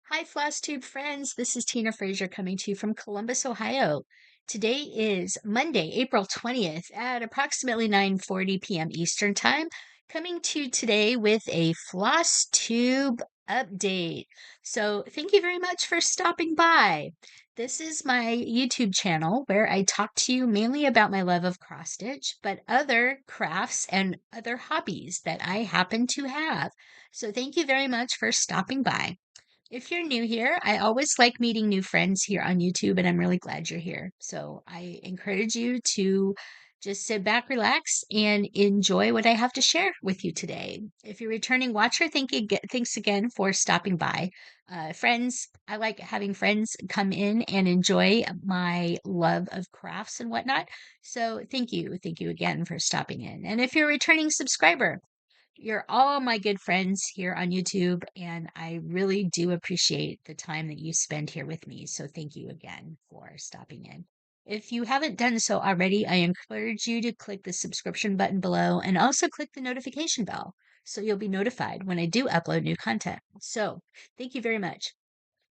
Hi, FlossTube friends. This is Tina Frazier coming to you from Columbus, Ohio. Today is Monday, April 20th at approximately 9:40 p.m. Eastern Time, coming to you today with a FlossTube update. So, thank you very much for stopping by. This is my YouTube channel where I talk to you mainly about my love of cross stitch, but other crafts and other hobbies that I happen to have. So, thank you very much for stopping by. If you're new here, I always like meeting new friends here on YouTube, and I'm really glad you're here. So I encourage you to just sit back, relax, and enjoy what I have to share with you today. If you're a returning watcher, thanks again for stopping by. Friends, I like having friends come in and enjoy my love of crafts and whatnot. So thank you. Thank you again for stopping in. And if you're a returning subscriber, you're all my good friends here on YouTube, and I really do appreciate the time that you spend here with me. So thank you again for stopping in. If you haven't done so already, I encourage you to click the subscription button below and also click the notification bell so you'll be notified when I do upload new content. So thank you very much.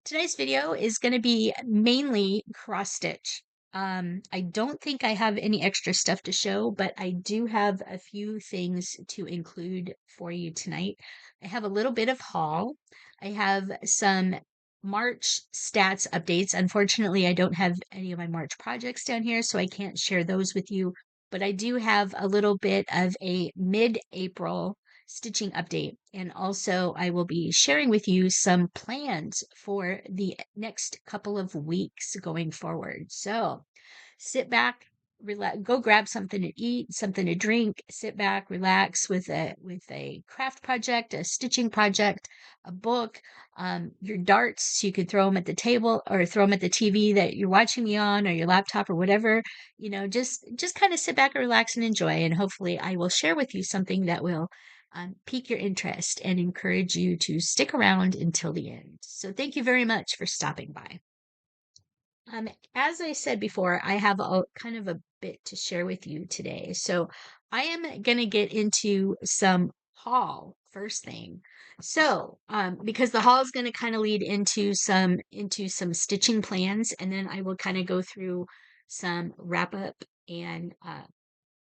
Today's video is going to be mainly cross stitch. I don't think I have any extra stuff to show, but I do have a few things to include for you tonight. I have a little bit of haul. I have some March stats updates. Unfortunately, I don't have any of my March projects down here, so I can't share those with you, but I do have a little bit of a mid-April stitching update. And also, I will be sharing with you some plans for the next couple of weeks going forward. So sit back, relax, go grab something to eat, something to drink, sit back, relax with a craft project, a stitching project, a book, your darts. You could throw them at the table or throw them at the TV that you're watching me on, or your laptop, or whatever. Just kind of sit back and relax and enjoy. And hopefully, I will share with you something that will pique your interest and encourage you to stick around until the end. So thank you very much for stopping by. As I said before, I have a kind of a bit to share with you today. So I am going to get into some haul first thing. So, because the haul is going to kind of lead into some stitching plans, and then I will kind of go through some wrap up and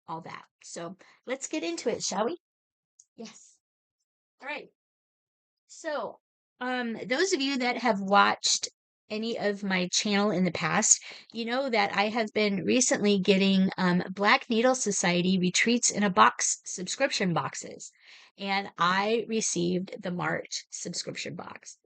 all that. So let's get into it, shall we? Yes. All right. So, those of you that have watched any of my channel in the past, you know that I have been recently getting Black Needle Society retreats in a box subscription boxes, and I received the March subscription box.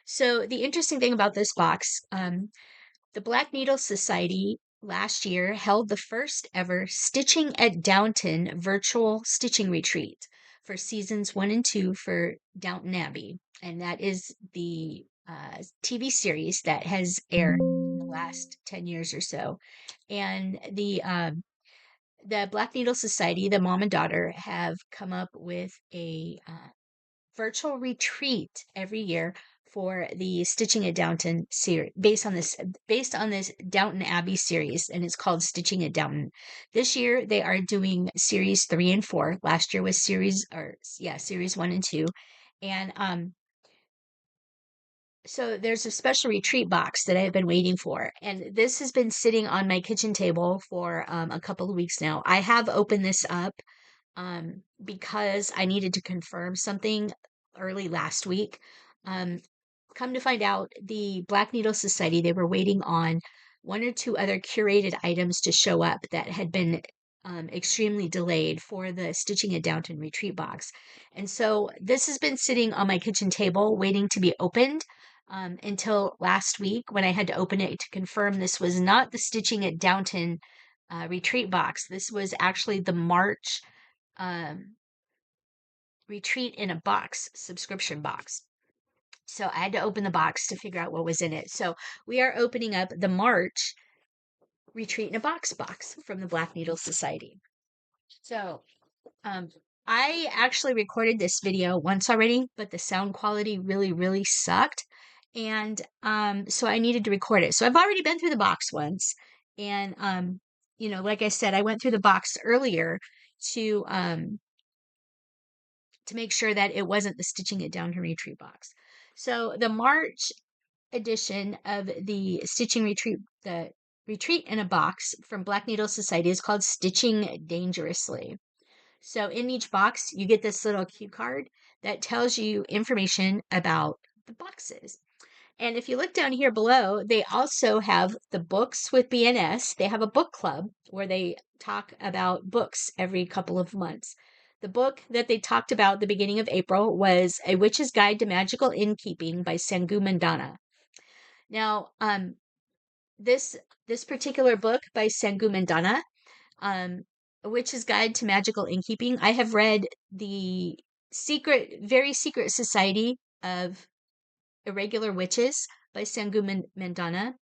So, the interesting thing about this box, the Black Needle Society last year held the first ever Stitching at Downton virtual stitching retreat for seasons 1 and 2 for Downton Abbey. And that is the TV series that has aired in the last 10 years or so. And the Black Needle Society, the mom and daughter, have come up with a virtual retreat every year for the Stitching at Downton series based on this Downton Abbey series, and it's called Stitching at Downton. This year they are doing series 3 and 4. Last year was series 1 and 2. And so there's a special retreat box that I've been waiting for, and this has been sitting on my kitchen table for a couple of weeks now. I have opened this up because I needed to confirm something early last week. Come to find out, the Black Needle Society, they were waiting on 1 or 2 other curated items to show up that had been extremely delayed for the Stitching at Downton retreat box. And so this has been sitting on my kitchen table waiting to be opened until last week when I had to open it to confirm this was not the Stitching at Downton retreat box. This was actually the March um, retreat in a box subscription box. So I had to open the box to figure out what was in it. So we are opening up the March retreat in a box from the Black Needle Society. So um, I actually recorded this video once already, but the sound quality really, really sucked. And so I needed to record it. So I've already been through the box once. And, like I said, I went through the box earlier to make sure that it wasn't the Stitching It Down to retreat box. So the March edition of the Stitching Retreat, the Retreat in a Box from Black Needle Society is called Stitching Dangerously. So in each box, you get this little cue card that tells you information about the boxes. And if you look down here below, they also have the books with BNS. They have a book club where they talk about books every couple of months. The book that they talked about at the beginning of April was A Witch's Guide to Magical Innkeeping by Sangu Mandana. Now, this particular book by Sangu Mandana, A Witch's Guide to Magical Innkeeping, I have read the very secret society of Irregular Witches by Sangu Mandana.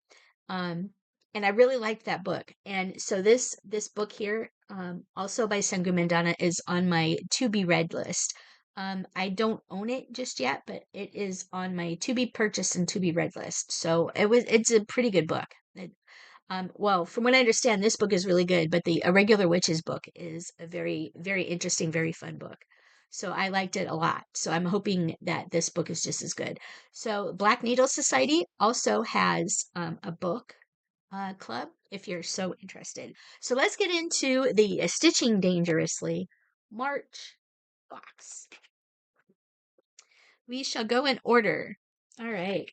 And I really liked that book. And so this book here, also by Sangu Mandana, is on my to be read list. I don't own it just yet, but it is on my to be purchased and to be read list. So it's a pretty good book. Well, from what I understand, this book is really good, but the Irregular Witches book is a very, very interesting, very fun book. So I liked it a lot. So I'm hoping that this book is just as good. So Black Needle Society also has a book club if you're so interested. So let's get into the Stitching Dangerously March box. We shall go in order. All right.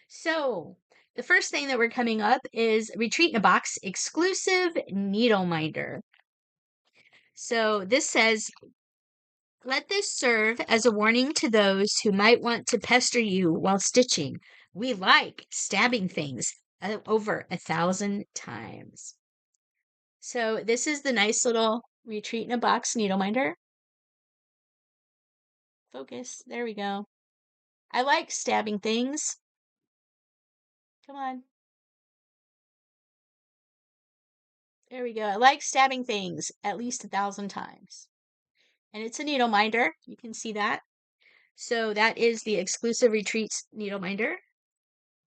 So the first thing that we're coming up is Retreat in a Box exclusive needle minder. So this says, let this serve as a warning to those who might want to pester you while stitching. We like stabbing things over 1,000 times. So this is the nice little Retreat in a Box needle minder. Focus. There we go. I like stabbing things. Come on. There we go. I like stabbing things at least 1,000 times. And it's a needle minder. You can see that. So that is the exclusive Retreats needle minder.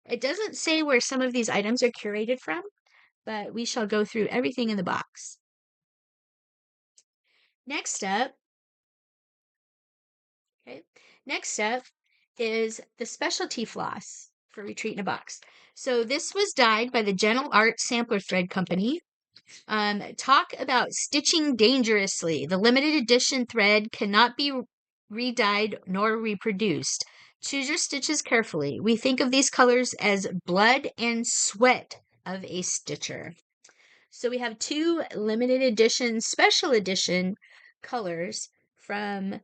It doesn't say where some of these items are curated from, but we shall go through everything in the box. Next up, is the specialty floss for Retreat in a Box. So this was dyed by the Gentle Art Sampler Thread Company. Talk about stitching dangerously. The limited edition thread cannot be re-dyed nor reproduced. Choose your stitches carefully. We think of these colors as blood and sweat of a stitcher. So we have two limited edition, special edition colors from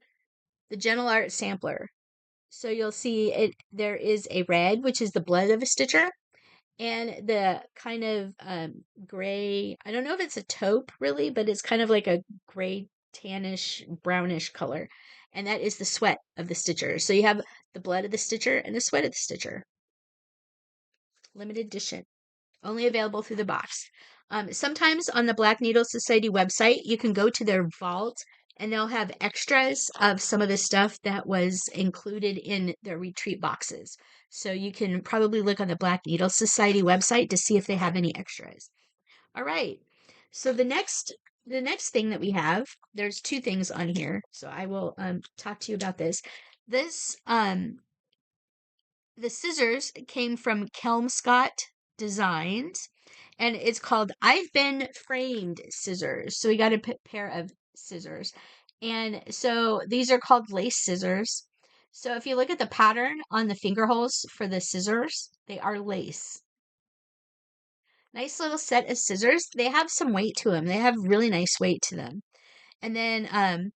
the Gentle Art Sampler. So you'll see it. There is a red, which is the blood of a stitcher, and the kind of gray. I don't know if it's a taupe really, but it's kind of like a gray, tannish, brownish color, and that is the sweat of the stitcher. So you have the blood of the stitcher and the sweat of the stitcher. Limited edition. Only available through the box. Sometimes on the Black Needle Society website, you can go to their vault and they'll have extras of some of the stuff that was included in their retreat boxes. So you can probably look on the Black Needle Society website to see if they have any extras. All right. So the next thing that we have, there's two things on here. So I will talk to you about this. This the scissors came from Kelmscott Designs, and it's called I've Been Framed scissors. So we got a pair of scissors. And so these are called lace scissors. So if you look at the pattern on the finger holes for the scissors, they are lace. Nice little set of scissors. They have some weight to them. They have really nice weight to them. And then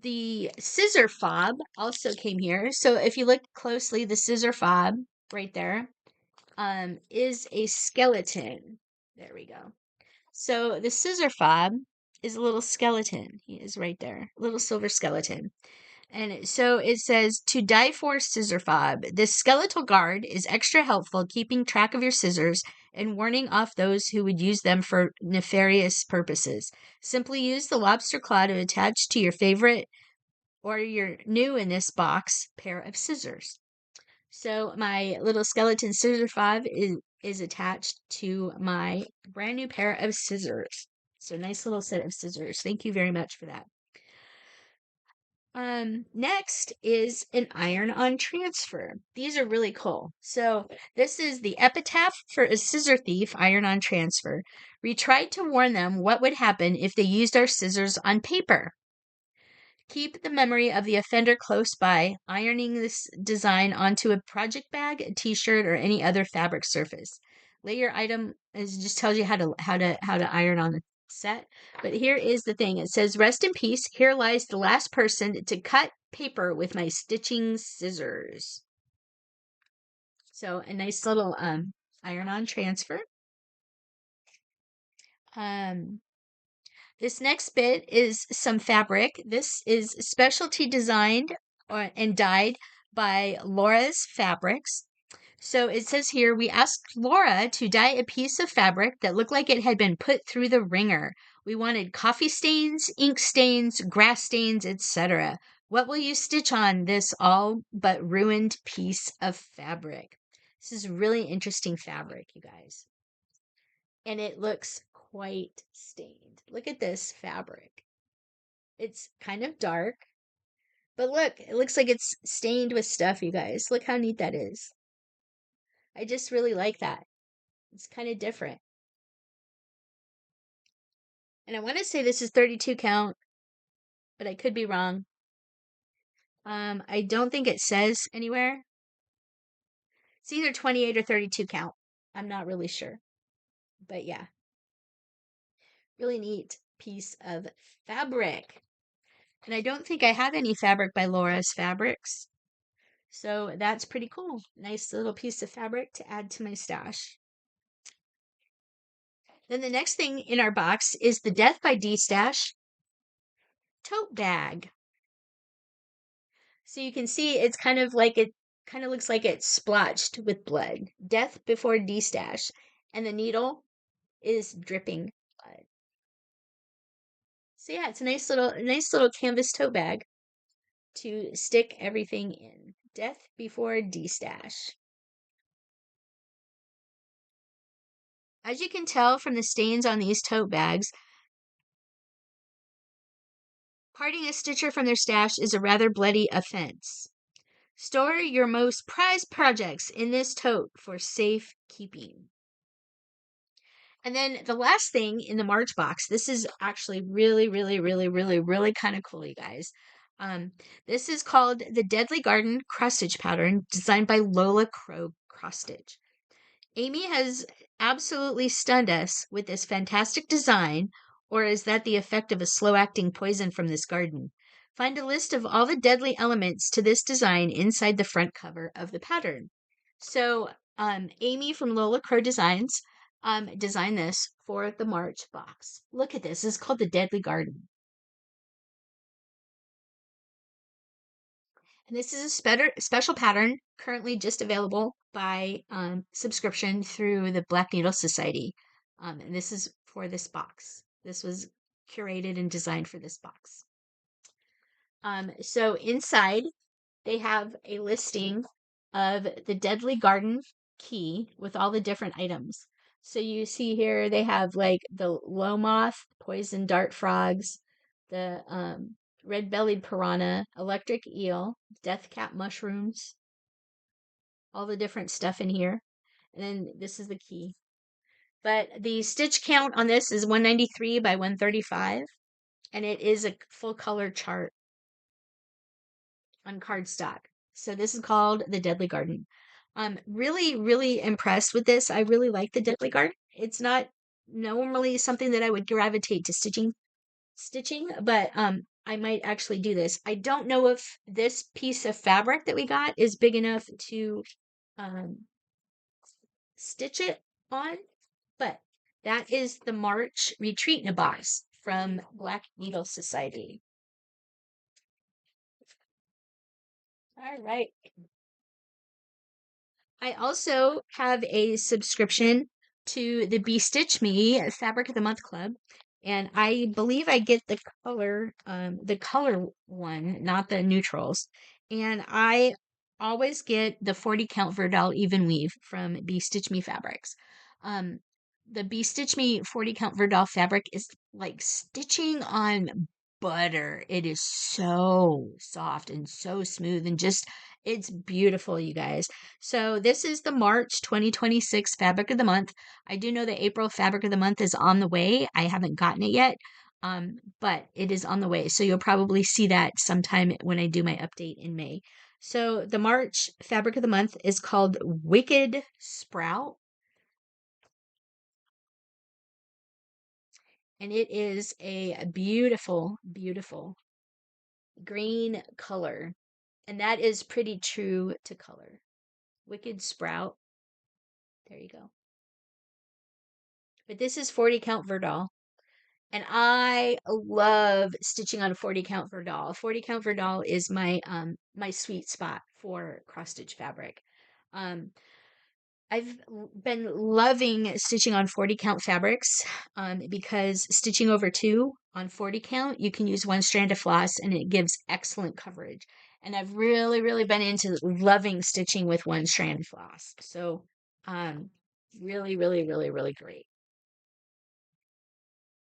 the scissor fob also came here. So if you look closely, the scissor fob right there is a skeleton. There we go. So the scissor fob is a little skeleton. He is right there, a little silver skeleton. And so it says, to die for scissor fob. This skeletal guard is extra helpful keeping track of your scissors and warning off those who would use them for nefarious purposes. Simply use the lobster claw to attach to your favorite or your new in this box pair of scissors. So my little skeleton scissor fob is attached to my brand new pair of scissors. So nice little set of scissors. Thank you very much for that. Next is an iron-on transfer. These are really cool. So this is the epitaph for a scissor thief iron-on transfer. We tried to warn them what would happen if they used our scissors on paper. Keep the memory of the offender close by, ironing this design onto a project bag, a t-shirt, or any other fabric surface. Lay your item, as it just tells you how to iron on the set. But here is the thing. It says, "Rest in peace. Here lies the last person to cut paper with my stitching scissors." So a nice little iron-on transfer. This next bit is some fabric. This is specialty designed and dyed by Laura's Fabrics. So it says here, we asked Laura to dye a piece of fabric that looked like it had been put through the wringer. We wanted coffee stains, ink stains, grass stains, etc. What will you stitch on this all but ruined piece of fabric? This is really interesting fabric, you guys. And it looks quite stained. Look at this fabric. It's kind of dark, but look, it looks like it's stained with stuff, you guys. Look how neat that is. I just really like that. It's kind of different. And I want to say this is 32 count, but I could be wrong. I don't think it says anywhere. It's either 28 or 32 count. I'm not really sure. But yeah. Really neat piece of fabric. And I don't think I have any fabric by Laura's Fabrics. So that's pretty cool. Nice little piece of fabric to add to my stash. Then the next thing in our box is the Death by D-Stash tote bag. So you can see it's kind of looks like it's splotched with blood. Death before D-Stash. And the needle is dripping blood. So yeah, it's a nice little canvas tote bag to stick everything in. Death before D-Stash. As you can tell from the stains on these tote bags, parting a stitcher from their stash is a rather bloody offense. Store your most prized projects in this tote for safe keeping. And then the last thing in the March box, this is actually really kind of cool, you guys. This is called the Deadly Garden Cross Stitch Pattern, designed by Lola Crow Cross Stitch. Amy has absolutely stunned us with this fantastic design, or is that the effect of a slow-acting poison from this garden? Find a list of all the deadly elements to this design inside the front cover of the pattern. So, Amy from Lola Crow Designs designed this for the March box. Look at this. This is called the Deadly Garden. And this is a special pattern currently just available by subscription through the Black Needle Society. And this is for this box. This was curated and designed for this box. So inside, they have a listing of the Deadly Garden key with all the different items. So you see here they have like the low moth, poison dart frogs, the red-bellied piranha, electric eel, death cap mushrooms, all the different stuff in here. And then this is the key. But the stitch count on this is 193 by 135, and it is a full color chart on cardstock. So this is called the Deadly Garden. I'm really impressed with this. I really like the Deadly Garden. It's not normally something that I would gravitate to stitching, but I might actually do this. I don't know if this piece of fabric that we got is big enough to stitch it on, but that is the March retreat in a box from Black Needle Society. All right. I also have a subscription to the Be Stitch Me Fabric of the Month Club, and I believe I get the color one, not the neutrals. And I always get the 40 count Verdal even weave from Be Stitch Me Fabrics. The Be Stitch Me 40 count Verdal fabric is like stitching on butter. It is so soft and so smooth and just, it's beautiful, you guys. So this is the March 2026 Fabric of the Month. I do know the April Fabric of the Month is on the way. I haven't gotten it yet, but it is on the way. So you'll probably see that sometime when I do my update in May. So the March Fabric of the Month is called Wicked Sprout. And it is a beautiful, beautiful green color. And that is pretty true to color. Wicked Sprout. There you go. But this is 40 count Verdal. And I love stitching on a 40 count Verdal. 40 count Verdal is my sweet spot for cross stitch fabric. Um, I've been loving stitching on 40 count fabrics because stitching over two on 40 count, you can use one strand of floss and it gives excellent coverage. And I've really, really been into loving stitching with one strand floss. So, really, really, really, really great.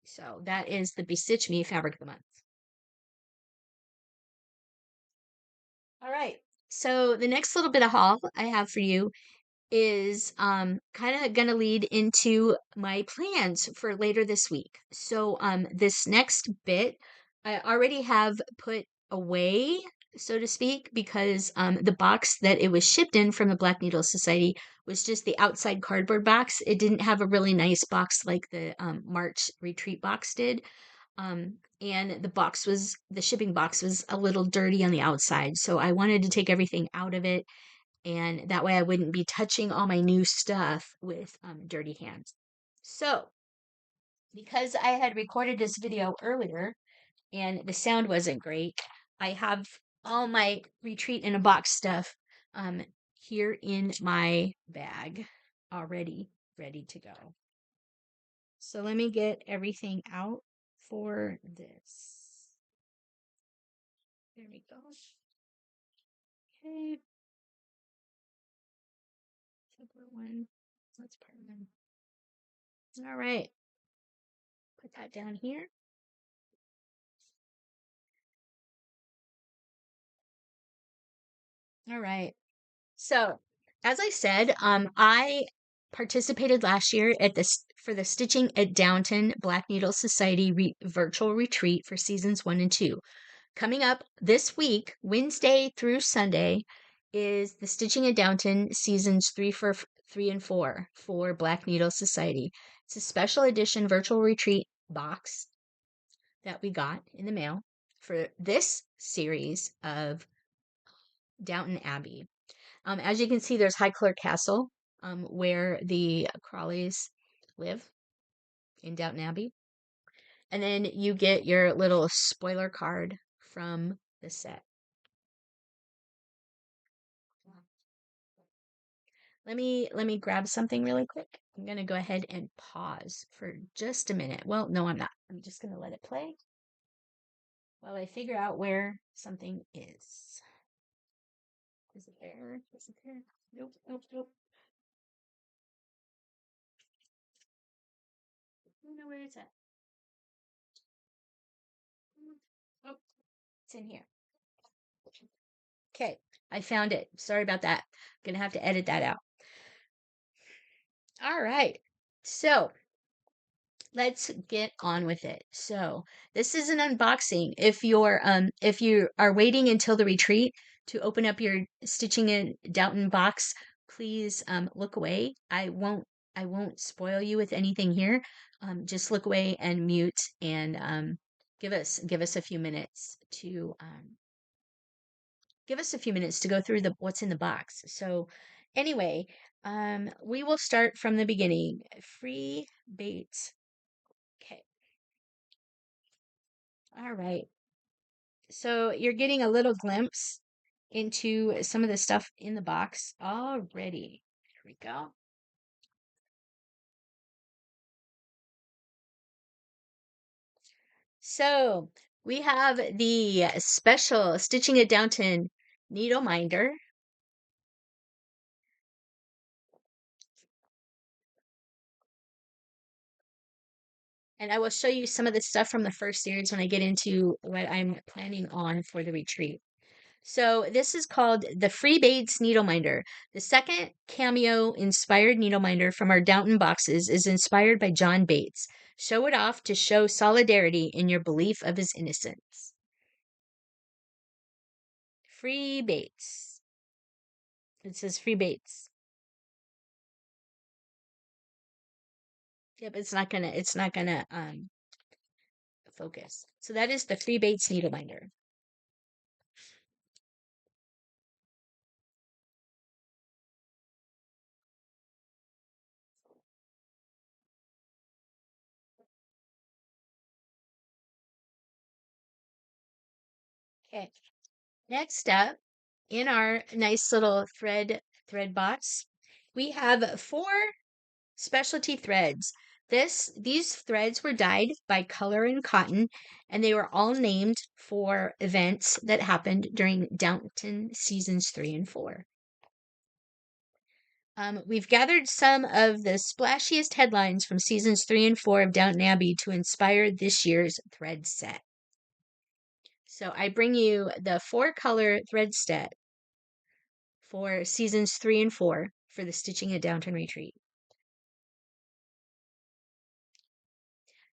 So that is the Bestitch Me Fabric of the Month. All right. So the next little bit of haul I have for you is kind of going to lead into my plans for later this week. So this next bit I already have put away, so to speak, because the box that it was shipped in from the Black Needle Society was just the outside cardboard box. It didn't have a really nice box like the March retreat box did. And the shipping box was a little dirty on the outside. So I wanted to take everything out of it, and that way I wouldn't be touching all my new stuff with dirty hands. So, because I had recorded this video earlier and the sound wasn't great, I have all my retreat in a box stuff here in my bag already ready to go. So let me get everything out for this. There we go. Okay. Separate one. That's part one. All right. Put that down here. All right. So, as I said, I participated last year at this for the Stitching at Downton Black Needle Society virtual retreat for seasons 1 and 2. Coming up this week, Wednesday through Sunday, is the Stitching at Downton seasons 3 and 4 for Black Needle Society. It's a special edition virtual retreat box that we got in the mail for this series of Downton Abbey. As you can see, there's Highclere Castle, where the Crawleys live in Downton Abbey. And then you get your little spoiler card from the set. Let me grab something really quick. I'm going to go ahead and pause for just a minute. Well, no, I'm not. I'm just going to let it play while I figure out where something is. Is it there? Is it there? Nope, nope, nope. I don't know where it's at. Oh, it's in here. Okay, I found it. Sorry about that. I'm gonna have to edit that out. All right. So let's get on with it. So this is an unboxing. If you are waiting until the retreat to open up your Stitching in Downton box, please look away. I won't spoil you with anything here. Just look away and mute, and give us a few minutes to go through what's in the box. So anyway, we will start from the beginning. Free bait. Okay. All right. So you're getting a little glimpse into some of the stuff in the box already. Here we go. So we have the special Stitching at Downton needle minder. And I will show you some of the stuff from the first series when I get into what I'm planning on for the retreat. So this is called the Free Bates Needle Minder. The second cameo inspired needle minder from our Downton boxes is inspired by John Bates. Show it off to show solidarity in your belief of his innocence. Free Bates. It says Free Bates. Yep, it's not gonna focus. So that is the Free Bates needle minder. Okay. Next up, in our nice little thread box, we have 4 specialty threads. These threads were dyed by Color and Cotton, and they were all named for events that happened during Downton seasons 3 and 4. We've gathered some of the splashiest headlines from seasons 3 and 4 of Downton Abbey to inspire this year's thread set. So I bring you the 4-color thread set for seasons 3 and 4 for the Stitching at Downton retreat.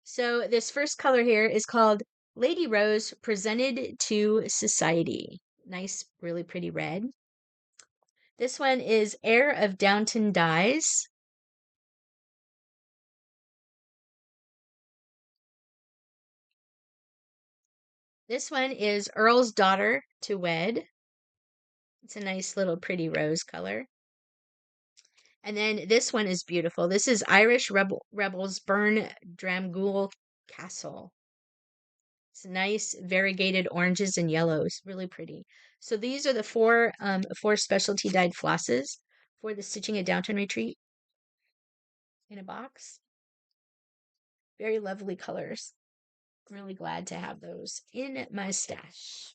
So this first color here is called Lady Rose Presented to Society. Nice, really pretty red. This one is Heir of Downton Dies. This one is Earl's Daughter to Wed. It's a nice little pretty rose color. And then this one is beautiful. This is Irish Rebels Burn Dramgul Castle. It's nice variegated oranges and yellows, really pretty. So these are the 4 specialty dyed flosses for the Stitching at Downton retreat in a box. Very lovely colors. Really glad to have those in my stash.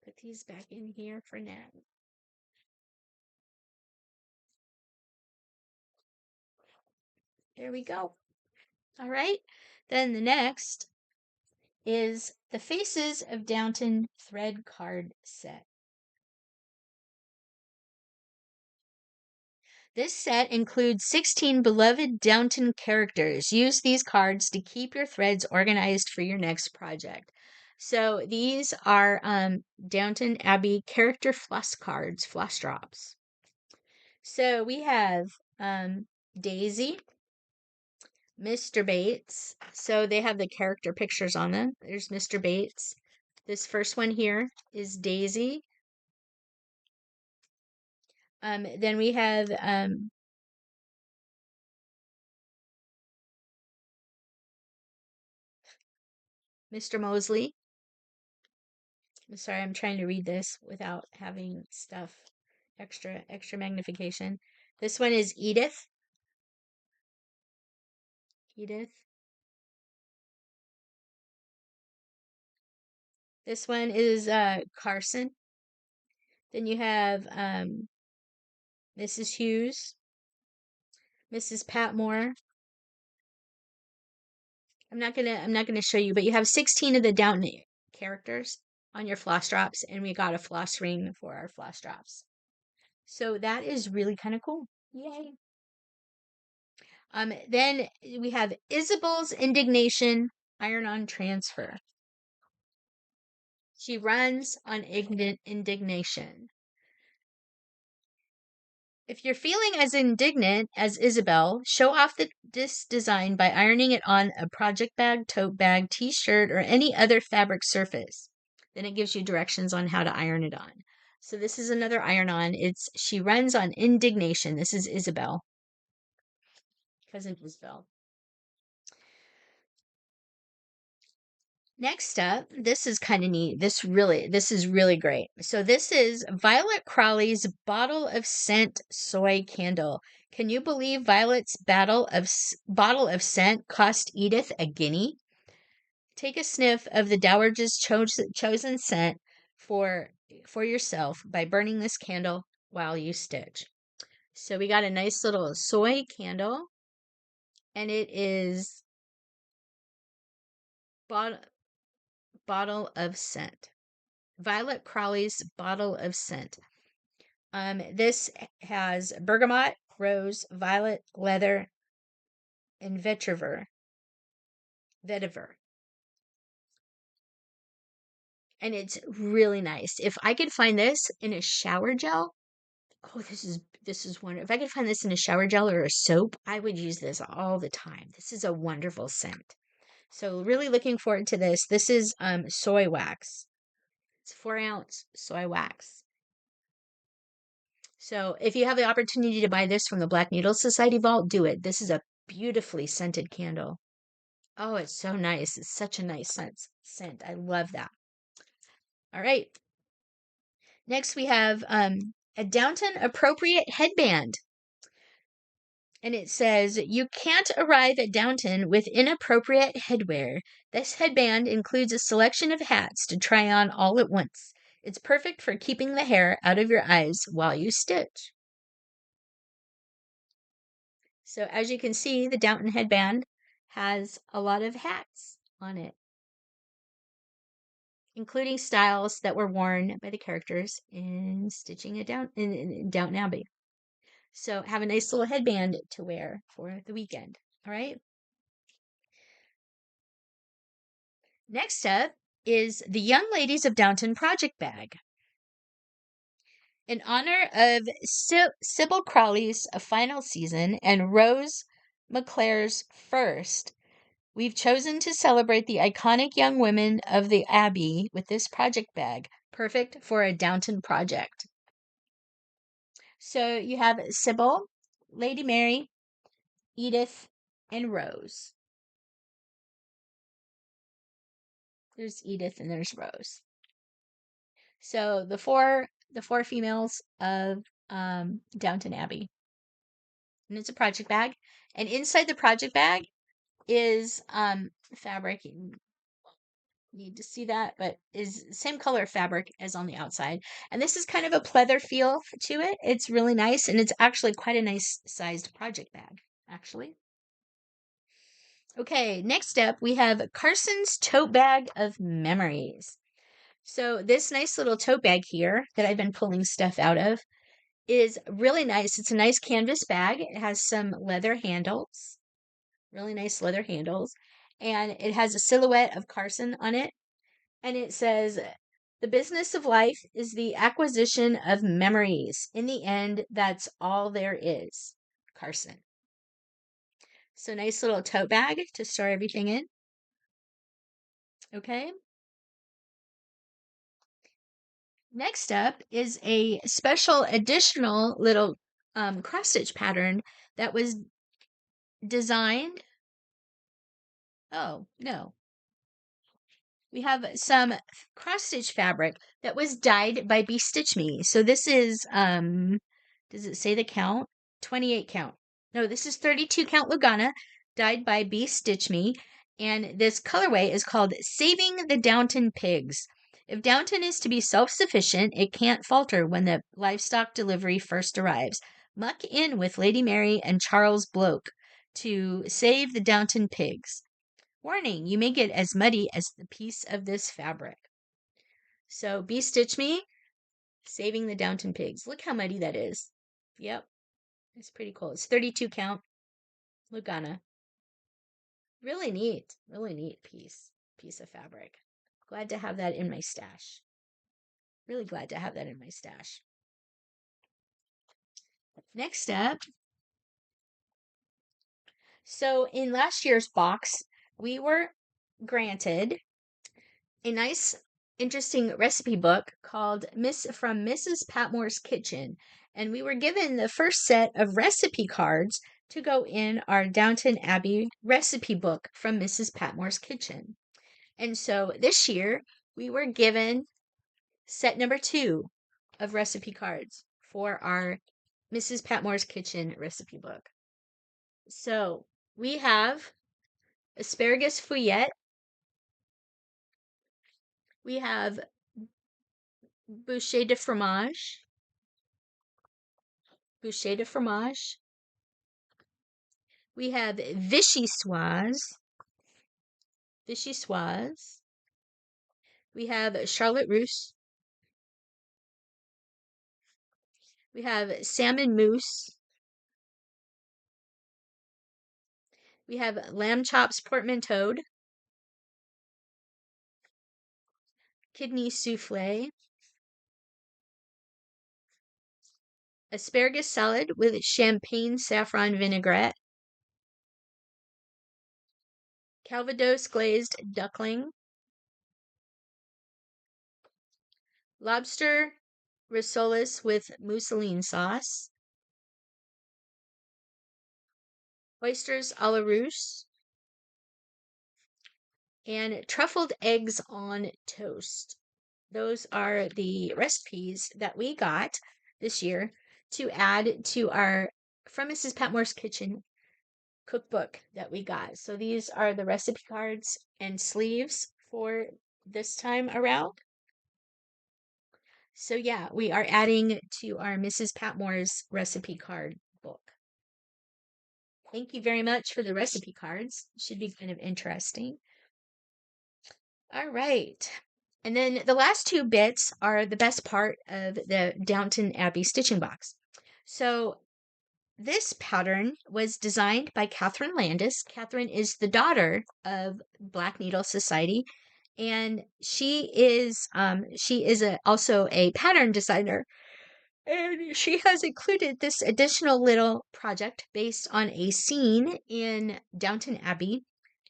Put these back in here for now. There we go. All right. Then the next is the Faces of Downton thread card set. This set includes 16 beloved Downton characters. Use these cards to keep your threads organized for your next project. So these are Downton Abbey character floss cards, floss drops. So we have Daisy, Mr. Bates. So they have the character pictures on them. There's Mr. Bates. This first one here is Daisy. Then we have Mr. Mosley. I'm sorry, I'm trying to read this without having stuff extra magnification. This one is Edith. Edith. This one is Carson. Then you have Mrs. Hughes, Mrs. Patmore. I'm not gonna show you, but you have 16 of the Downton characters on your floss drops, and we got a floss ring for our floss drops. So that is really kind of cool. Yay. Then we have Isabel's Indignation iron-on transfer. She runs on indignation. If you're feeling as indignant as Isabel, show off this design by ironing it on a project bag, tote bag, t-shirt, or any other fabric surface. Then it gives you directions on how to iron it on. So this is another iron-on. It's She Runs on Indignation. This is Isabel. Cousin Isabel. Next up, this is kind of neat. This is really great. So this is Violet Crawley's Bottle of Scent Soy Candle. Can you believe Violet's bottle of scent cost Edith a guinea? Take a sniff of the Dowager's chosen scent for yourself by burning this candle while you stitch. So we got a nice little soy candle, and it is bottle of scent. Violet Crawley's bottle of scent. This has bergamot, rose, violet, leather, and vetiver. And it's really nice. If I could find this in a shower gel, oh, this is wonderful. If I could find this in a shower gel or a soap, I would use this all the time. This is a wonderful scent. So really looking forward to this. This is soy wax. It's 4-ounce soy wax. So if you have the opportunity to buy this from the Black Needle Society vault, do it. This is a beautifully scented candle. Oh, it's so nice. It's such a nice scent. I love that. All right. Next we have a Downton appropriate headband. And it says, you can't arrive at Downton with inappropriate headwear. This headband includes a selection of hats to try on all at once. It's perfect for keeping the hair out of your eyes while you stitch. So as you can see, the Downton headband has a lot of hats on it, including styles that were worn by the characters in Downton Abbey. So have a nice little headband to wear for the weekend. All right. Next up is the Young Ladies of Downton project bag. In honor of Sybil Crawley's final season and Rose McClare's first, we've chosen to celebrate the iconic young women of the Abbey with this project bag, perfect for a Downton project. So you have Sybil, Lady Mary, Edith, and Rose. There's Edith and there's Rose. So the four females of Downton Abbey. And it's a project bag. And inside the project bag is fabric. You need to see that, but is same color fabric as on the outside. And this is kind of a pleather feel to it. It's really nice, and it's actually quite a nice sized project bag, actually. Okay, next up we have Carson's tote bag of memories. So this nice little tote bag here that I've been pulling stuff out of is really nice. It's a nice canvas bag. It has some leather handles, really nice leather handles, and it has a silhouette of Carson on it. And it says, the business of life is the acquisition of memories. In the end, that's all there is. Carson. So nice little tote bag to store everything in. Okay. Next up is a special additional little cross stitch pattern that was designed. Oh, no. We have some cross stitch fabric that was dyed by Stitch Me. So this is does it say the count? 28 count. No, this is 32 count Lugana dyed by Stitch Me, and this colorway is called Saving the Downton Pigs. If Downton is to be self-sufficient, it can't falter when the livestock delivery first arrives. Muck in with Lady Mary and Charles Bloke to save the Downton pigs. Warning, you may get as muddy as the piece of this fabric. So, Stitch Me, saving the Downton pigs. Look how muddy that is. Yep, it's pretty cool. It's 32 count Lugana. Really neat piece of fabric. Glad to have that in my stash. Really glad to have that in my stash. Next up, so in last year's box, we were granted a nice, interesting recipe book called From Mrs. Patmore's Kitchen. And we were given the first set of recipe cards to go in our Downton Abbey recipe book from Mrs. Patmore's Kitchen. And so this year, we were given set number 2 of recipe cards for our Mrs. Patmore's Kitchen recipe book. So we have asparagus fouillette. We have bouchée de fromage. bouchée de fromage. We have vichyssoise. Vichyssoise. We have charlotte russe. We have salmon mousse. We have lamb chops portmanteaued. Kidney souffle. Asparagus salad with champagne saffron vinaigrette. Calvados glazed duckling. Lobster rissoles with mousseline sauce. Oysters a la Russe. And truffled eggs on toast. Those are the recipes that we got this year to add to our From Mrs. Patmore's Kitchen cookbook that we got. So these are the recipe cards and sleeves for this time around. So yeah, we are adding to our Mrs. Patmore's recipe card book. Thank you very much for the recipe cards. Should be kind of interesting. All right. And then the last two bits are the best part of the Downton Abbey stitching box. So this pattern was designed by Catherine Landis. Catherine is the daughter of Black Needle Society, and she is also a pattern designer. And she has included this additional little project based on a scene in Downton Abbey.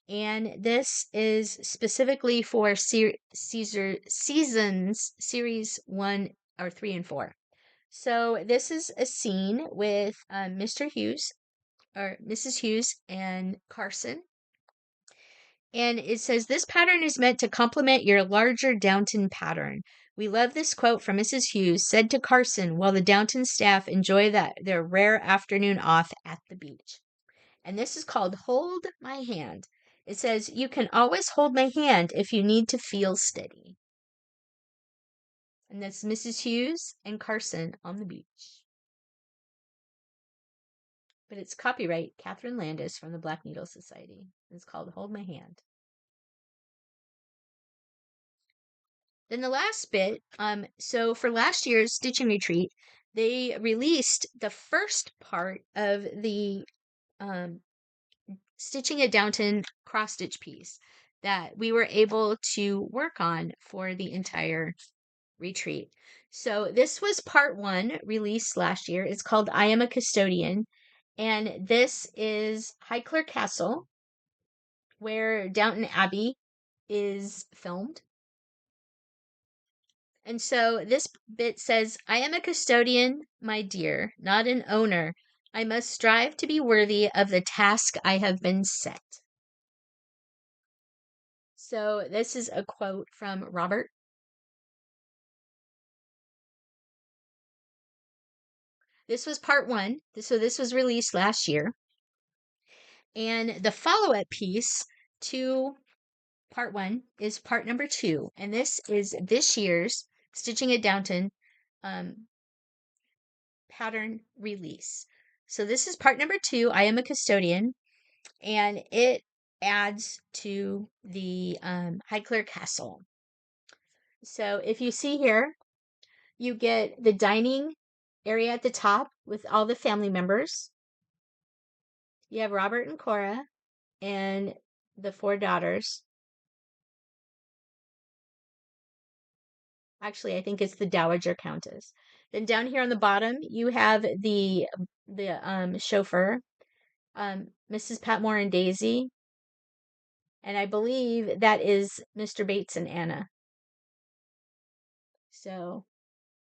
And this is specifically for seasons series 1 or 3 and 4. So this is a scene with Mr. Hughes or Mrs. Hughes and Carson. And it says, this pattern is meant to complement your larger Downton pattern. We love this quote from Mrs. Hughes, said to Carson while the Downton staff enjoy their rare afternoon off at the beach. And this is called Hold My Hand. It says, you can always hold my hand if you need to feel steady. And that's Mrs. Hughes and Carson on the beach. But it's copyright Catherine Landis from the Black Needle Society. It's called Hold My Hand. Then the last bit, so for last year's stitching retreat, they released the first part of the Stitching a Downton cross stitch piece that we were able to work on for the entire retreat. So this was part 1 released last year. It's called I Am a Custodian. And this is Highclere Castle, where Downton Abbey is filmed. And so this bit says, I am a custodian, my dear, not an owner. I must strive to be worthy of the task I have been set. So this is a quote from Robert. This was part 1. So this was released last year. And the follow-up piece to part 1 is part number 2. And this is this year's Stitching at Downton pattern release. So this is part number 2, I Am a Custodian. And it adds to the Highclere Castle. So if you see here, you get the dining area at the top with all the family members. You have Robert and Cora and the 4 daughters. Actually, I think it's the Dowager Countess. Then down here on the bottom, you have the chauffeur, Mrs. Patmore and Daisy. And I believe that is Mr. Bates and Anna. So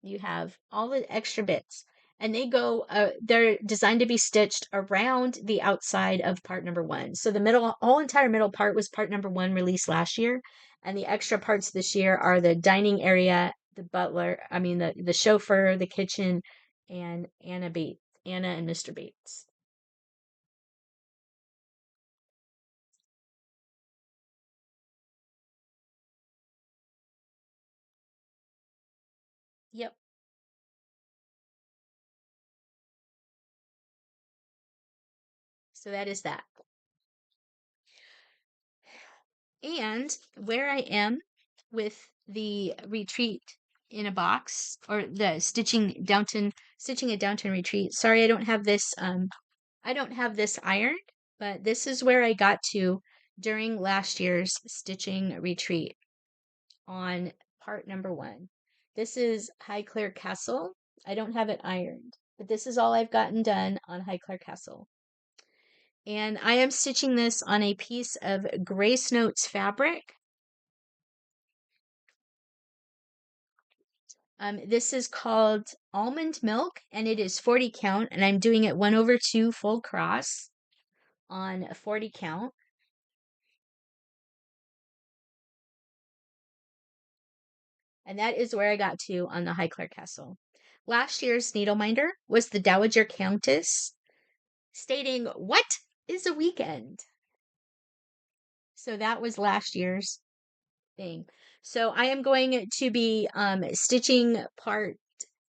you have all the extra bits. And they're designed to be stitched around the outside of part number 1. So the entire middle part was part number 1 released last year. And the extra parts this year are the dining area, the chauffeur, the kitchen, and Anna and Mr. Bates. Yep. So that is that. And where I am with the retreat in a box, or the stitching a Downton retreat. Sorry, I don't have this ironed, but this is where I got to during last year's stitching retreat on part number 1. This is Highclere Castle. I don't have it ironed, but this is all I've gotten done on Highclere Castle. And I am stitching this on a piece of Grace Notes fabric. This is called Almond Milk, and it is 40 count, and I'm doing it 1/2 full cross on a 40 count. And that is where I got to on the Highclere Castle. Last year's needle minder was the Dowager Countess, stating, "What is a weekend?" So that was last year's thing. So I am going to be stitching part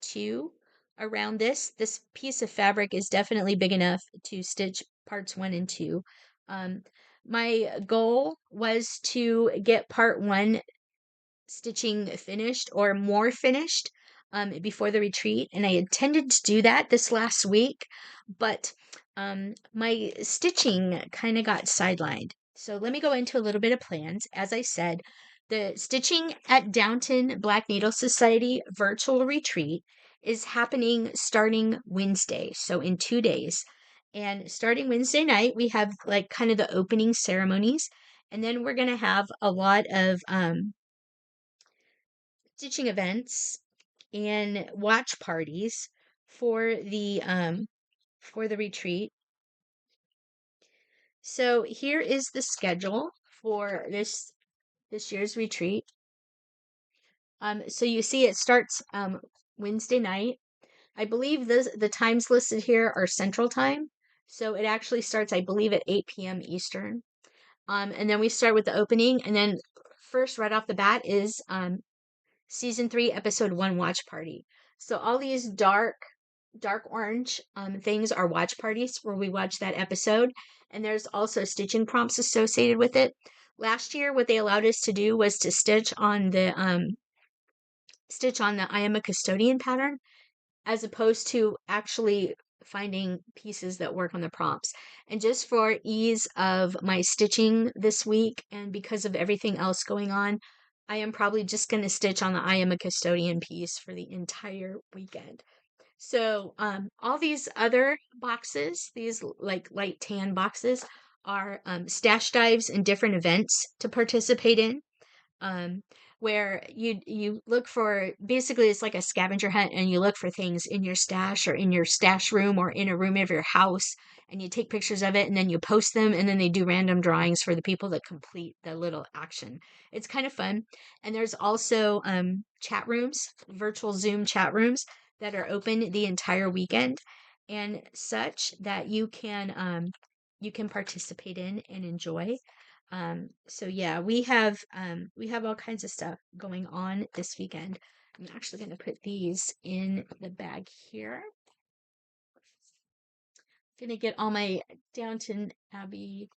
2 around this. This piece of fabric is definitely big enough to stitch parts 1 and 2. My goal was to get part 1 stitching finished or more finished before the retreat, and I intended to do that this last week, but my stitching kind of got sidelined. So let me go into a little bit of plans. As I said, the Stitching at Downton Black Needle Society virtual retreat is happening starting Wednesday, so in 2 days. And starting Wednesday night, we have like kind of the opening ceremonies, and then we're going to have a lot of stitching events and watch parties for the retreat. So here is the schedule for this year's retreat. So you see it starts Wednesday night. I believe the times listed here are Central Time. So it actually starts, I believe, at 8 p.m. Eastern. And then we start with the opening, and then first right off the bat is Season 3, Episode 1 watch party. So all these dark orange things are watch parties where we watch that episode. And there's also stitching prompts associated with it. Last year, what they allowed us to do was to stitch on the I Am a Custodian pattern, as opposed to actually finding pieces that work on the prompts. And just for ease of my stitching this week, and because of everything else going on, I am probably just going to stitch on the I Am a Custodian piece for the entire weekend. So all these other boxes, these like light tan boxes, are stash dives and different events to participate in. Where you look for, basically it's like a scavenger hunt, and you look for things in your stash or in your stash room or in a room of your house, and you take pictures of it and then you post them, and then they do random drawings for the people that complete the little action. It's kind of fun. And there's also chat rooms, virtual Zoom chat rooms that are open the entire weekend and such, that you can participate in and enjoy. So yeah, we have all kinds of stuff going on this weekend. I'm actually going to put these in the bag here. I'm going to get all my Downton Abbey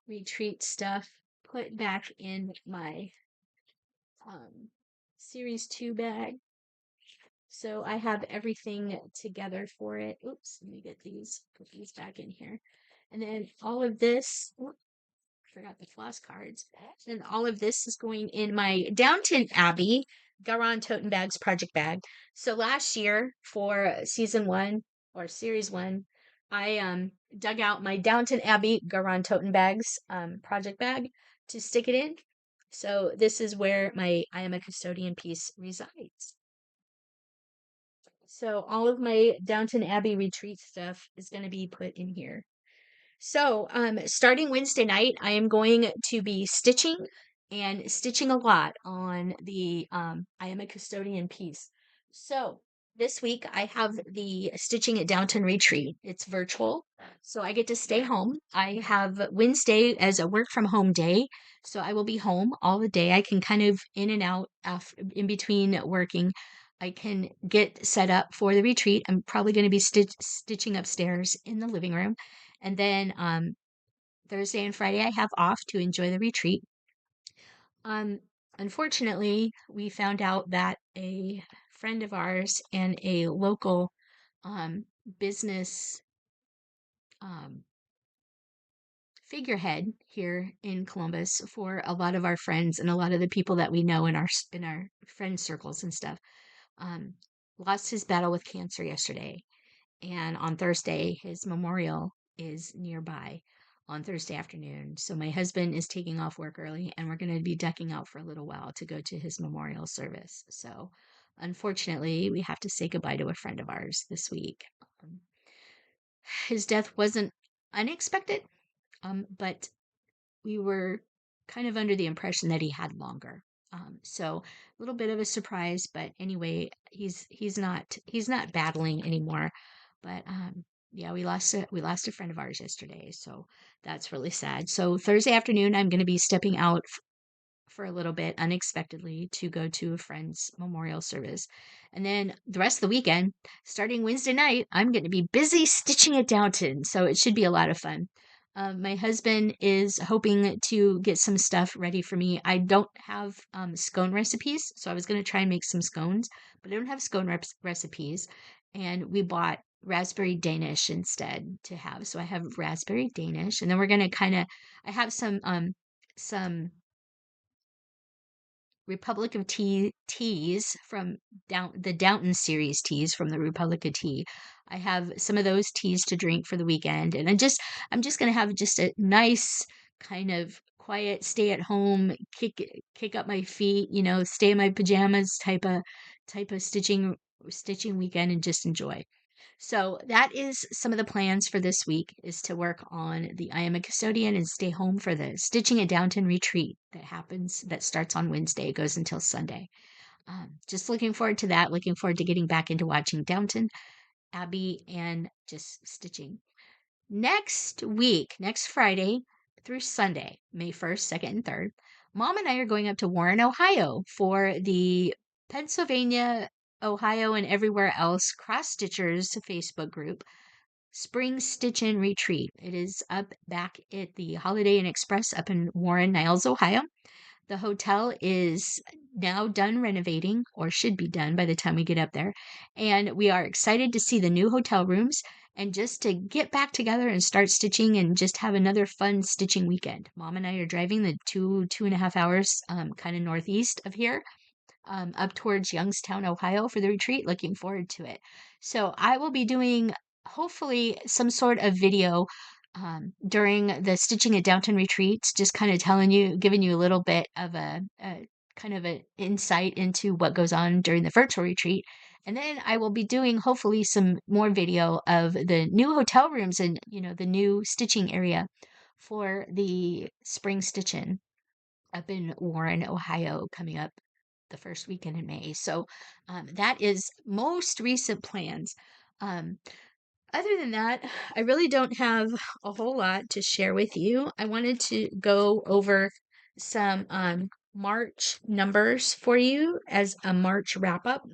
retreat stuff put back in my series 2 bag. So I have everything together for it. Oops, let me put these back in here. And then all of this, forgot the floss cards. And all of this is going in my Downton Abbey Garon Toten Bags project bag. So last year for season 1 or series 1, I dug out my Downton Abbey Garon Toten Bags project bag to stick it in. So this is where my I Am a Custodian piece resides. So all of my Downton Abbey retreat stuff is going to be put in here. So, starting Wednesday night, I am going to be stitching a lot on the I Am a Custodian piece. So, this week I have the Stitching at Downton retreat. It's virtual, so I get to stay home. I have Wednesday as a work from home day, so I will be home all the day. I can kind of in and out in between working. I can get set up for the retreat. I'm probably going to be stitching upstairs in the living room. And then Thursday and Friday I have off to enjoy the retreat. Um, Unfortunately, we found out that a friend of ours and a local business um, figurehead here in Columbus for a lot of our friends and a lot of the people that we know in our friend circles and stuff, um, lost his battle with cancer yesterday. And on Thursday, his memorial is nearby on Thursday afternoon. So my husband is taking off work early and we're going to be ducking out for a little while to go to his memorial service. So unfortunately, we have to say goodbye to a friend of ours this week. Um, his death wasn't unexpected, but we were kind of under the impression that he had longer. So a little bit of a surprise, but anyway, he's not battling anymore. But yeah, we lost a friend of ours yesterday, so that's really sad. So Thursday afternoon, I'm going to be stepping out for a little bit unexpectedly to go to a friend's memorial service. And then the rest of the weekend, starting Wednesday night, I'm going to be busy stitching at Downton. So it should be a lot of fun. My husband is hoping to get some stuff ready for me. I don't have scone recipes, so I was going to try and make some scones, but I don't have scone recipes. And we bought raspberry Danish instead to have. So I have raspberry Danish, and then we're going to I have some Republic of Tea teas from the Downton series teas from the Republic of Tea. I have some of those teas to drink for the weekend, and I'm just gonna have just a nice kind of quiet stay at home, kick up my feet, stay in my pajamas type of stitching weekend and just enjoy. So that is some of the plans for this week is to work on the I Am a Custodian and stay home for the Stitching at Downton retreat that starts on Wednesday, goes until Sunday. Just looking forward to that. Looking forward to getting back into watching Downton, Abby, and just stitching. Next week, next Friday through Sunday, May 1st, 2nd, and 3rd, Mom and I are going up to Warren, Ohio for the Pennsylvania, Ohio, and everywhere else cross stitchers Facebook group Spring Stitch In Retreat. It is up back at the Holiday Inn Express up in Warren, Niles, Ohio. The hotel is now done renovating, or should be done by the time we get up there. And we are excited to see the new hotel rooms and just to get back together and start stitching and just have another fun stitching weekend. Mom and I are driving the 2.5 hours kind of northeast of here, up towards Youngstown, Ohio for the retreat. Looking forward to it. So I will be doing hopefully some sort of video during the Stitching at Downton retreats, just kind of giving you a little bit of a kind of an insight into what goes on during the virtual retreat. And then I will be doing hopefully some more video of the new hotel rooms and, the new stitching area for the spring stitch-in up in Warren, Ohio, coming up the first weekend in May. So that is most recent plans. Um, Other than that, I really don't have a whole lot to share with you. I wanted to go over some March numbers for you as a March wrap up.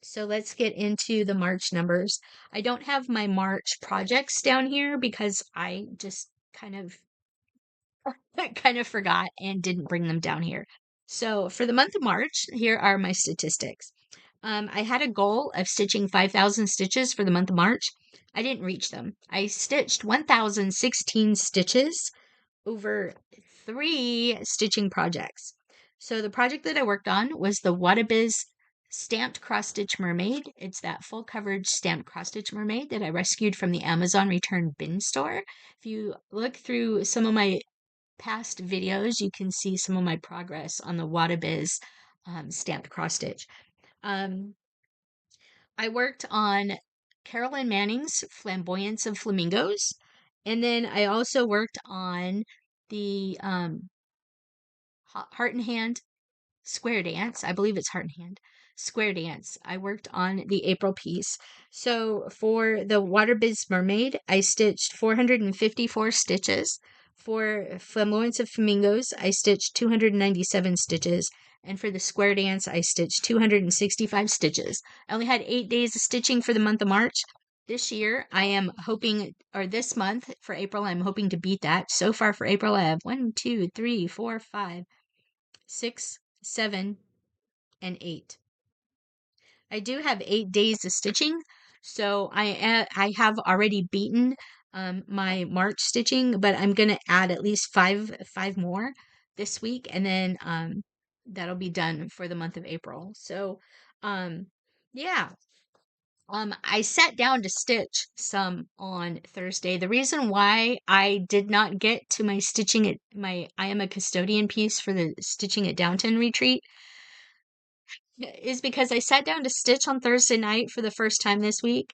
So let's get into the March numbers. I don't have my March projects down here because I just kind of forgot and didn't bring them down here. So for the month of March, here are my statistics. I had a goal of stitching 5,000 stitches for the month of March. I didn't reach them. I stitched 1,016 stitches over 3 stitching projects. So the project that I worked on was the WIPGO stamped cross stitch mermaid. It's that full coverage stamped cross stitch mermaid that I rescued from the Amazon return bin store. If you look through some of my past videos, you can see some of my progress on the WIPGO stamped cross stitch. I worked on Carolyn Manning's Flamboyance of Flamingos, and then I also worked on the Heart and Hand Square Dance. I believe it's Heart and Hand Square Dance. I worked on the April piece. So for the WIPGO Mermaid, I stitched 454 stitches. For Flamboyance of Flamingos, I stitched 297 stitches. And for the Square Dance, I stitched 265 stitches. I only had 8 days of stitching for the month of March. This year, I am hoping, or this month for April, I'm hoping to beat that. So far for April, I have 1, 2, 3, 4, 5, 6, 7, and 8. I do have 8 days of stitching, so I have already beaten my March stitching, but I'm gonna add at least five more this week, and then that'll be done for the month of April. So um yeah, I sat down to stitch some on Thursday. The reason why I did not get to my stitching at my I am a custodian piece for the stitching at Downton retreat is because I sat down to stitch on Thursday night for the first time this week,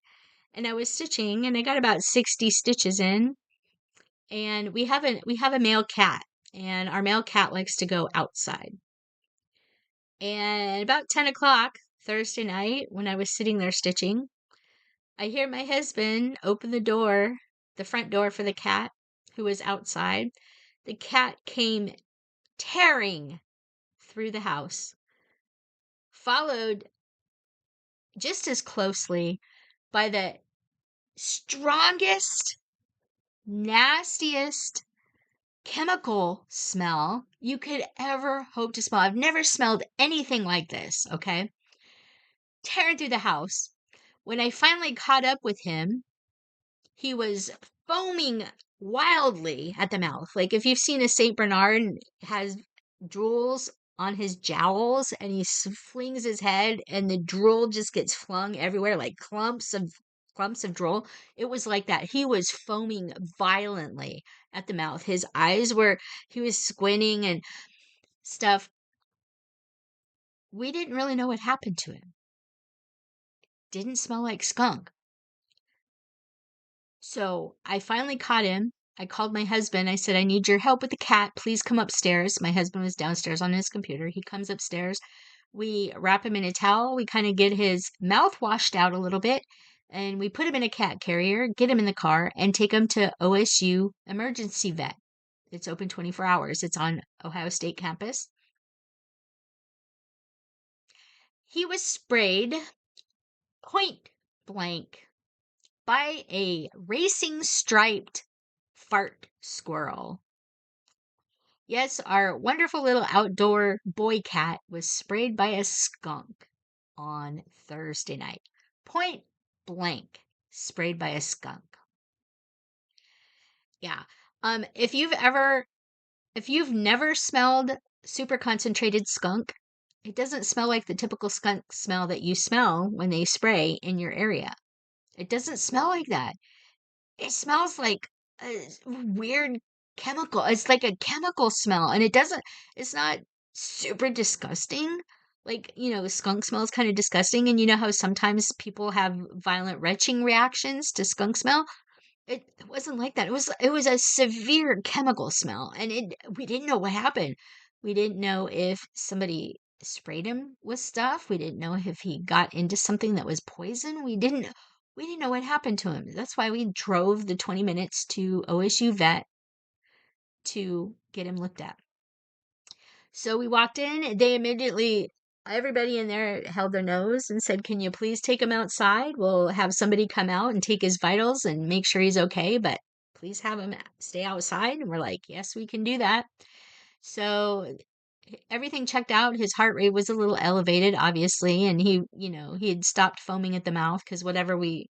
and I was stitching and I got about 60 stitches in, and we have a male cat, and our male cat likes to go outside. And about 10 o'clock Thursday night, when I was sitting there stitching, I hear my husband open the front door for the cat who was outside. The cat came tearing through the house, followed just as closely by the strongest, nastiest chemical smell you could ever hope to smell. I've never smelled anything like this, okay? Tearing through the house. When I finally caught up with him, he was foaming wildly at the mouth. Like if you've seen a Saint Bernard has drools on his jowls and he flings his head and the drool just gets flung everywhere like clumps of drool. It was like that. He was foaming violently at the mouth. He was squinting and stuff. We didn't really know what happened to him. Didn't smell like skunk. So I finally caught him. I called my husband. I said, I need your help with the cat. Please come upstairs. My husband was downstairs on his computer. He comes upstairs. We wrap him in a towel. We kind of get his mouth washed out a little bit. And we put him in a cat carrier, get him in the car, and take him to OSU Emergency Vet. It's open 24 hours. It's on Ohio State campus. He was sprayed point blank by a racing striped fart squirrel. Yes, our wonderful little outdoor boy cat was sprayed by a skunk on Thursday night. Point blank, sprayed by a skunk. Yeah. If you've never smelled super concentrated skunk, it doesn't smell like the typical skunk smell that you smell when they spray in your area. It doesn't smell like that. It smells like a weird chemical. It's like a chemical smell, and it's not super disgusting. Like, skunk smell is kind of disgusting, and you know how sometimes people have violent retching reactions to skunk smell? It wasn't like that. It was a severe chemical smell, and we didn't know what happened. We didn't know if somebody sprayed him with stuff. We didn't know if he got into something that was poison. We didn't know what happened to him. That's why we drove the 20 minutes to OSU Vet to get him looked at. So we walked in, everybody in there held their nose and said, "Can you please take him outside? We'll have somebody come out and take his vitals and make sure he's okay, but please have him stay outside." And we're like, "Yes, we can do that." So everything checked out. His heart rate was a little elevated, obviously, and he had stopped foaming at the mouth because we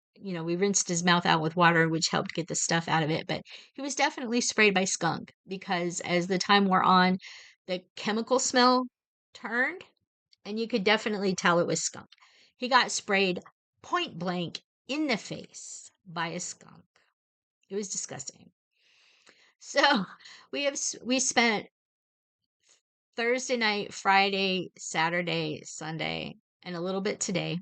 rinsed his mouth out with water, which helped get the stuff out of it. But he was definitely sprayed by skunk because as the time wore on, the chemical smell turned, and you could definitely tell it was skunk. He got sprayed point blank in the face by a skunk. It was disgusting. So we spent Thursday night, Friday, Saturday, Sunday, and a little bit today,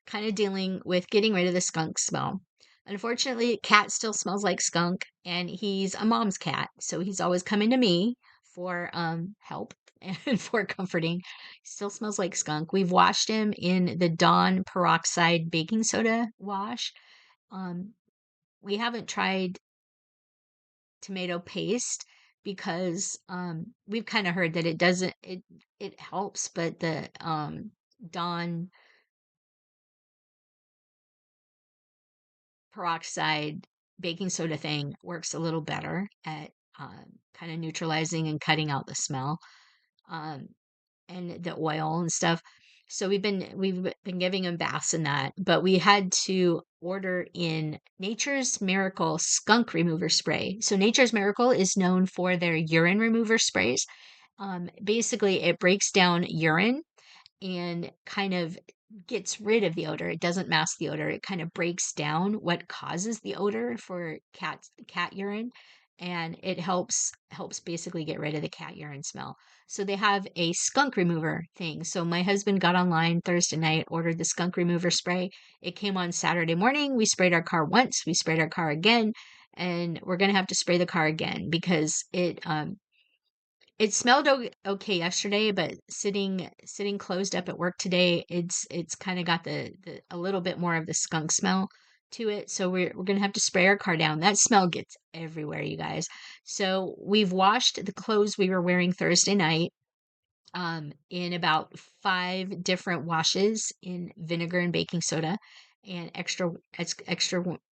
kind of dealing with getting rid of the skunk smell. Unfortunately, cat still smells like skunk, and he's a mom's cat, so he's always coming to me for help and for comforting. Still smells like skunk. We've washed him in the Dawn peroxide baking soda wash. We haven't tried tomato paste because we've kind of heard that it helps, but the Dawn peroxide baking soda thing works a little better at kind of neutralizing and cutting out the smell. Um, and the oil and stuff. So we've been giving him baths in that, but we had to order in Nature's Miracle skunk remover spray. So Nature's Miracle is known for their urine remover sprays. Basically, it breaks down urine and kind of gets rid of the odor. It doesn't mask the odor. It kind of breaks down what causes the odor for cat urine, and it helps basically get rid of the cat urine smell. So they have a skunk remover thing. So my husband got online Thursday night, ordered the skunk remover spray. It came on Saturday morning. We sprayed our car once, we sprayed our car again, and we're going to have to spray the car again because it smelled okay yesterday, but sitting closed up at work today, it's kind of got the a little bit more of the skunk smell to it. So we're gonna have to spray our car down. That smell gets everywhere, you guys. So we've washed the clothes we were wearing Thursday night in about 5 different washes in vinegar and baking soda and extra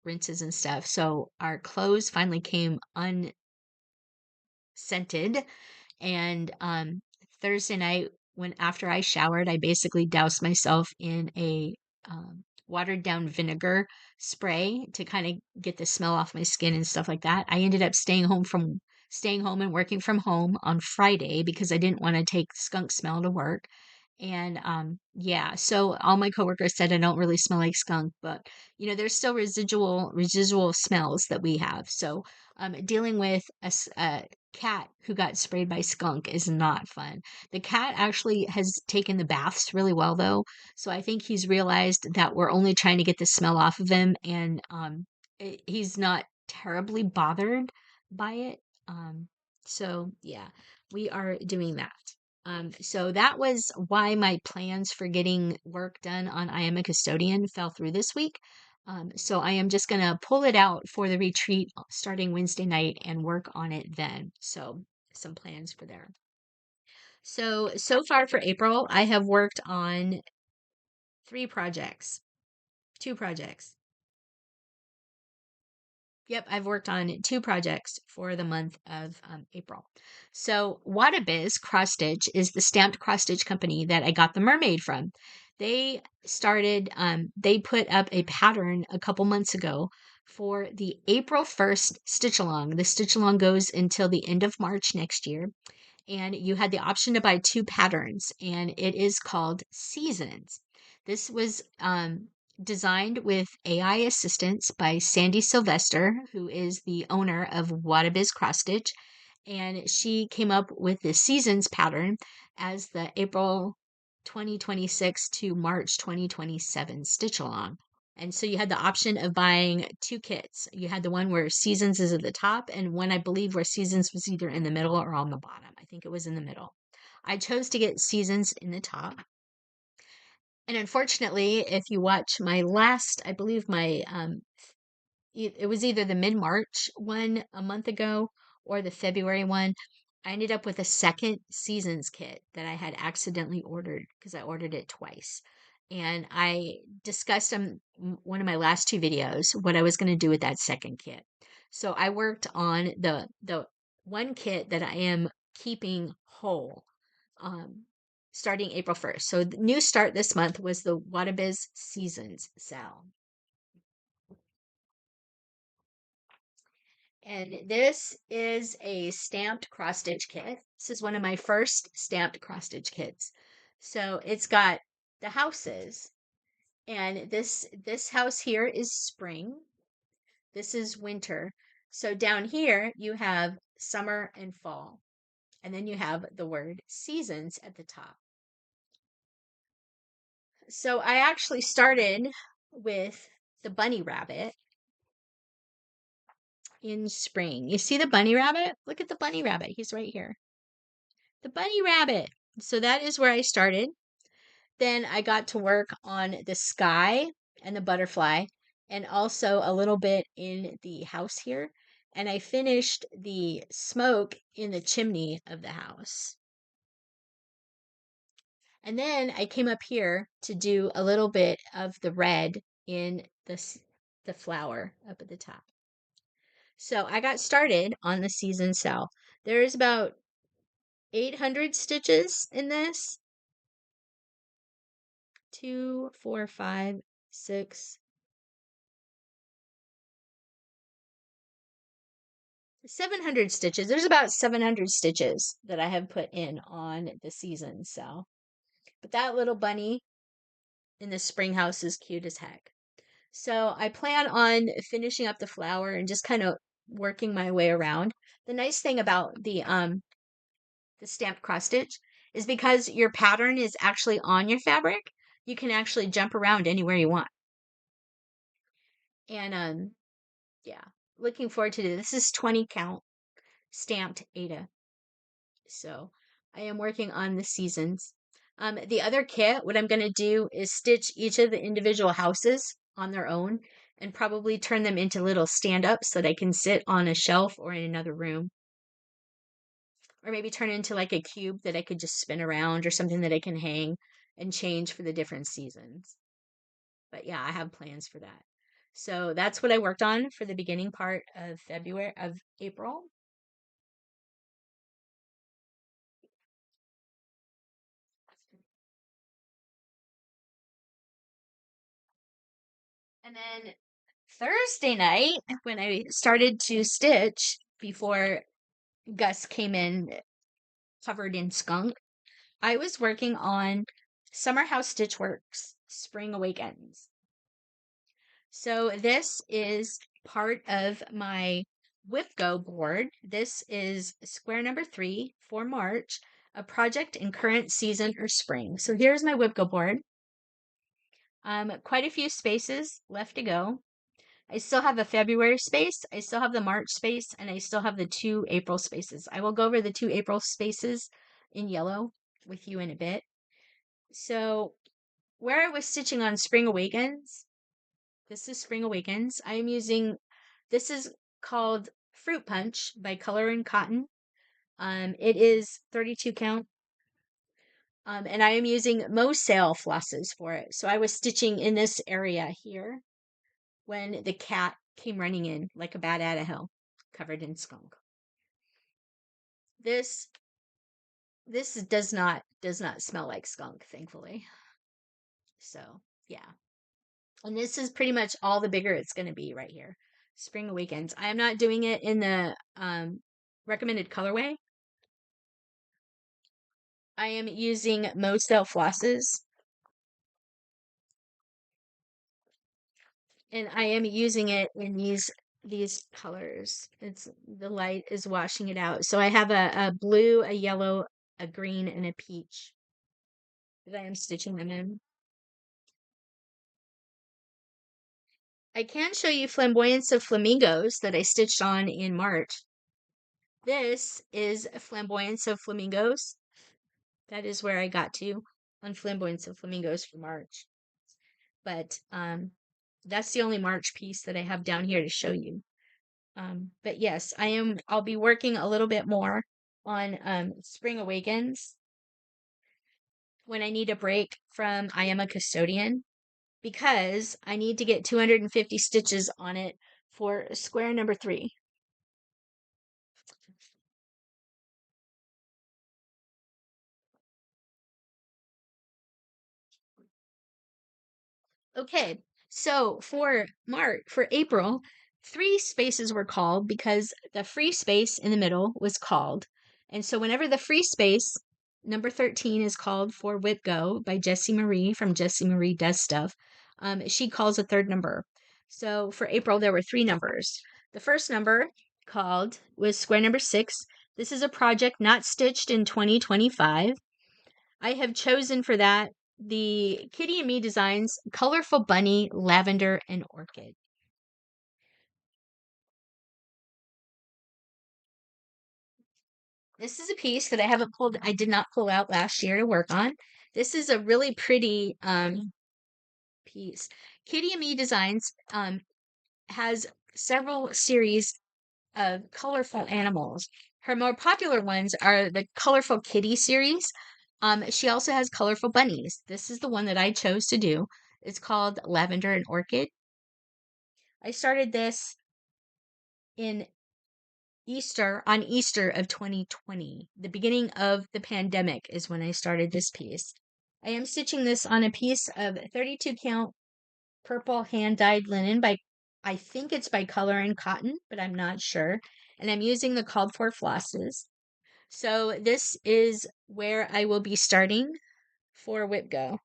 rinses and stuff. So our clothes finally came unscented, and Thursday night, when after I showered, I basically doused myself in a watered down vinegar spray to kind of get the smell off my skin and stuff like that. I ended up staying home and working from home on Friday because I didn't want to take skunk smell to work. And yeah, so all my coworkers said I don't really smell like skunk, but there's still residual smells that we have. So dealing with a cat who got sprayed by skunk is not fun. The cat actually has taken the baths really well though, so I think he's realized that we're only trying to get the smell off of him, and he's not terribly bothered by it. So yeah, we are doing that. So that was why my plans for getting work done on I Am a Custodian fell through this week. So I am just going to pull it out for the retreat starting Wednesday night and work on it then. So some plans for there. So far for April, I have worked on 2 projects. Yep, I've worked on 2 projects for the month of April. So WIPGO Cross Stitch is the stamped cross stitch company that I got the mermaid from. They put up a pattern a couple months ago for the April 1st stitch along. The stitch along goes until the end of March next year. And you had the option to buy 2 patterns, and it is called Seasons. This was designed with AI assistance by Sandy Sylvester, who is the owner of WIPGO Cross Stitch, and she came up with the Seasons pattern as the April 2026 to March 2027 stitch along. And so you had the option of buying 2 kits. You had the one where Seasons is at the top, and one I believe where Seasons was either in the middle or on the bottom. I think it was in the middle. I chose to get Seasons in the top. And unfortunately, if you watch my last, I believe it was either the mid-March one a month ago or the February one, I ended up with a second Seasons kit that I had accidentally ordered because I ordered it twice. And I discussed in one of my last 2 videos what I was going to do with that second kit. So I worked on the one kit that I am keeping whole. Starting April 1st. So the new start this month was the WIPGO Seasons sale. And this is a stamped cross stitch kit. This is one of my first stamped cross stitch kits. So it's got the houses, and this house here is spring. This is winter. So down here you have summer and fall. And then you have the word seasons at the top. So I actually started with the bunny rabbit in spring. You see the bunny rabbit? Look at the bunny rabbit. He's right here. The bunny rabbit. So that is where I started. Then I got to work on the sky and the butterfly, and also a little bit in the house here. And I finished the smoke in the chimney of the house. And then I came up here to do a little bit of the red in the flower up at the top. So I got started on the season sale. There's about 800 stitches in this. 2, 4, 5, 6, 700 stitches. There's about 700 stitches that I have put in on the season sale. But that little bunny in the spring house is cute as heck. So I plan on finishing up the flower and just kind of working my way around. The nice thing about the stamped cross stitch is because your pattern is actually on your fabric, you can actually jump around anywhere you want. And yeah, looking forward to this. This is 20 count stamped Ada. So I am working on the seasons. The other kit, what I'm going to do is stitch each of the individual houses on their own and probably turn them into little stand-ups so that I can sit on a shelf or in another room. Or maybe turn it into like a cube that I could just spin around or something that I can hang and change for the different seasons. But yeah, I have plans for that. So that's what I worked on for the beginning part of April. And then Thursday night, when I started to stitch before Gus came in covered in skunk, I was working on Summer House Stitchworks Spring Awakens. So this is part of my WIPGO board. This is square number 3 for March, a project in current season or spring. So here's my WIPGO board. Quite a few spaces left to go. I still have a February space, I still have the March space, and I still have the 2 April spaces. I will go over the 2 April spaces in yellow with you in a bit. So where I was stitching on Spring Awakens, this is Spring Awakens. I am using, this is called Fruit Punch by Color and Cotton. It is 32 count. And I am using Mosale flosses for it. So I was stitching in this area here when the cat came running in like a bat out of hell, covered in skunk. This does not smell like skunk, thankfully. So yeah. And this is pretty much all the bigger it's going to be right here. Spring Awakens. I am not doing it in the recommended colorway. I am using Moselle flosses. And I am using it in these colors. It's the light is washing it out. So I have a blue, a yellow, a green, and a peach that I am stitching them in. I can show you Flamboyance of Flamingos that I stitched on in March. This is Flamboyance of Flamingos. That is where I got to on Flamboyance of Flamingos for March. But that's the only March piece that I have down here to show you. But yes, I'll be working a little bit more on Spring Awakens when I need a break from I Am a Custodian, because I need to get 250 stitches on it for square number 3. Okay, so for April, 3 spaces were called because the free space in the middle was called. And so whenever the free space, number 13, is called for WIPGO by Jessie Marie from Jessie Marie Does Stuff, she calls a third number. So for April, there were 3 numbers. The first number called was square number 6. This is a project not stitched in 2025. I have chosen for that the Kitty and Me Designs Colorful Bunny, Lavender, and Orchid. This is a piece that I did not pull out last year to work on. This is a really pretty piece. Kitty and Me Designs has several series of colorful animals. Her more popular ones are the Colorful Kitty series. She also has colorful bunnies. This is the one that I chose to do. It's called Lavender and Orchid. I started this on Easter of 2020. The beginning of the pandemic is when I started this piece. I am stitching this on a piece of 32 count purple hand dyed linen I think it's by Color and Cotton, but I'm not sure. And I'm using the called for flosses. So this is where I will be starting for WIPGO.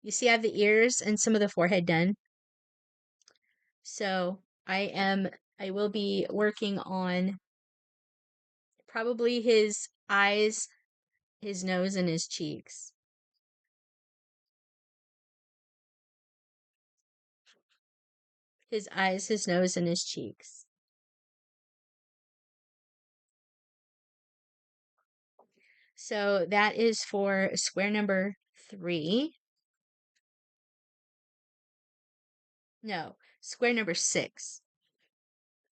You see I have the ears and some of the forehead done. So I will be working on probably his eyes, his nose, and his cheeks. His eyes, his nose, and his cheeks. So that is for square number 3. No, square number 6.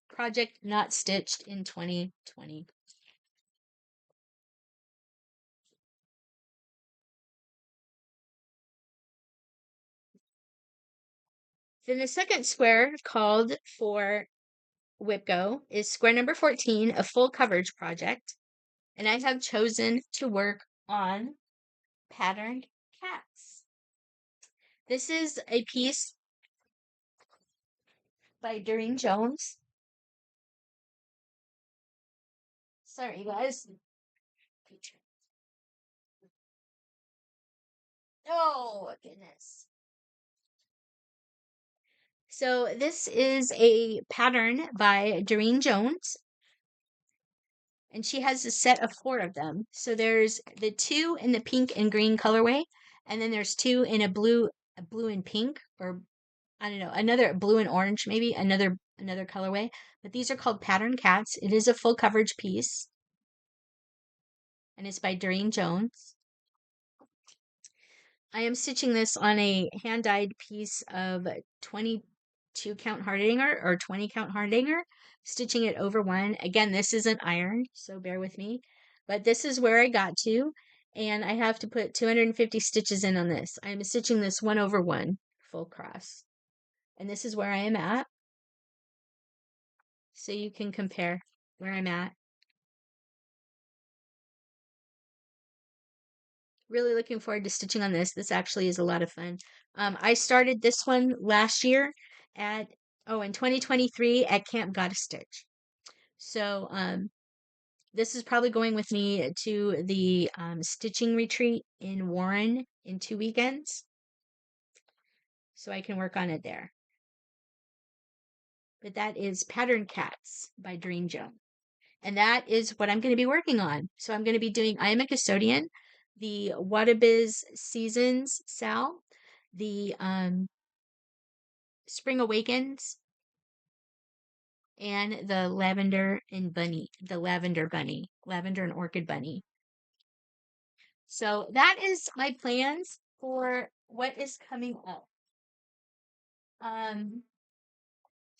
Project not stitched in 2020. Then the second square called for WIPGO is square number 14, a full coverage project. And I have chosen to work on patterned cats. This is a piece by Doreen Jones. Sorry, guys. Oh, goodness. So this is a pattern by Doreen Jones, and she has a set of 4 of them. So there's the 2 in the pink and green colorway, and then there's 2 in a blue and pink, or I don't know, another blue and orange, maybe another colorway. But these are called pattern cats. It is a full coverage piece, and it's by Doreen Jones. I am stitching this on a hand-dyed piece of 22 count hardanger or 20 count hardanger, stitching it over 1. Again, this isn't ironed, so bear with me. But this is where I got to, and I have to put 250 stitches in on this. I am stitching this 1 over 1 full cross. And this is where I am at. So you can compare where I'm at. Really looking forward to stitching on this. This actually is a lot of fun. I started this one last year in 2023 at Camp Got a Stitch. So this is probably going with me to the stitching retreat in Warren in 2 weekends. So I can work on it there. But that is Pattern Cats by Doreen Jones. And that is what I'm going to be working on. So I'm going to be doing I Am a Custodian, the WIPGO Seasons Sal, the Spring Awakens, and the Lavender and Bunny, the Lavender Bunny, Lavender and Orchid Bunny. So that is my plans for what is coming up.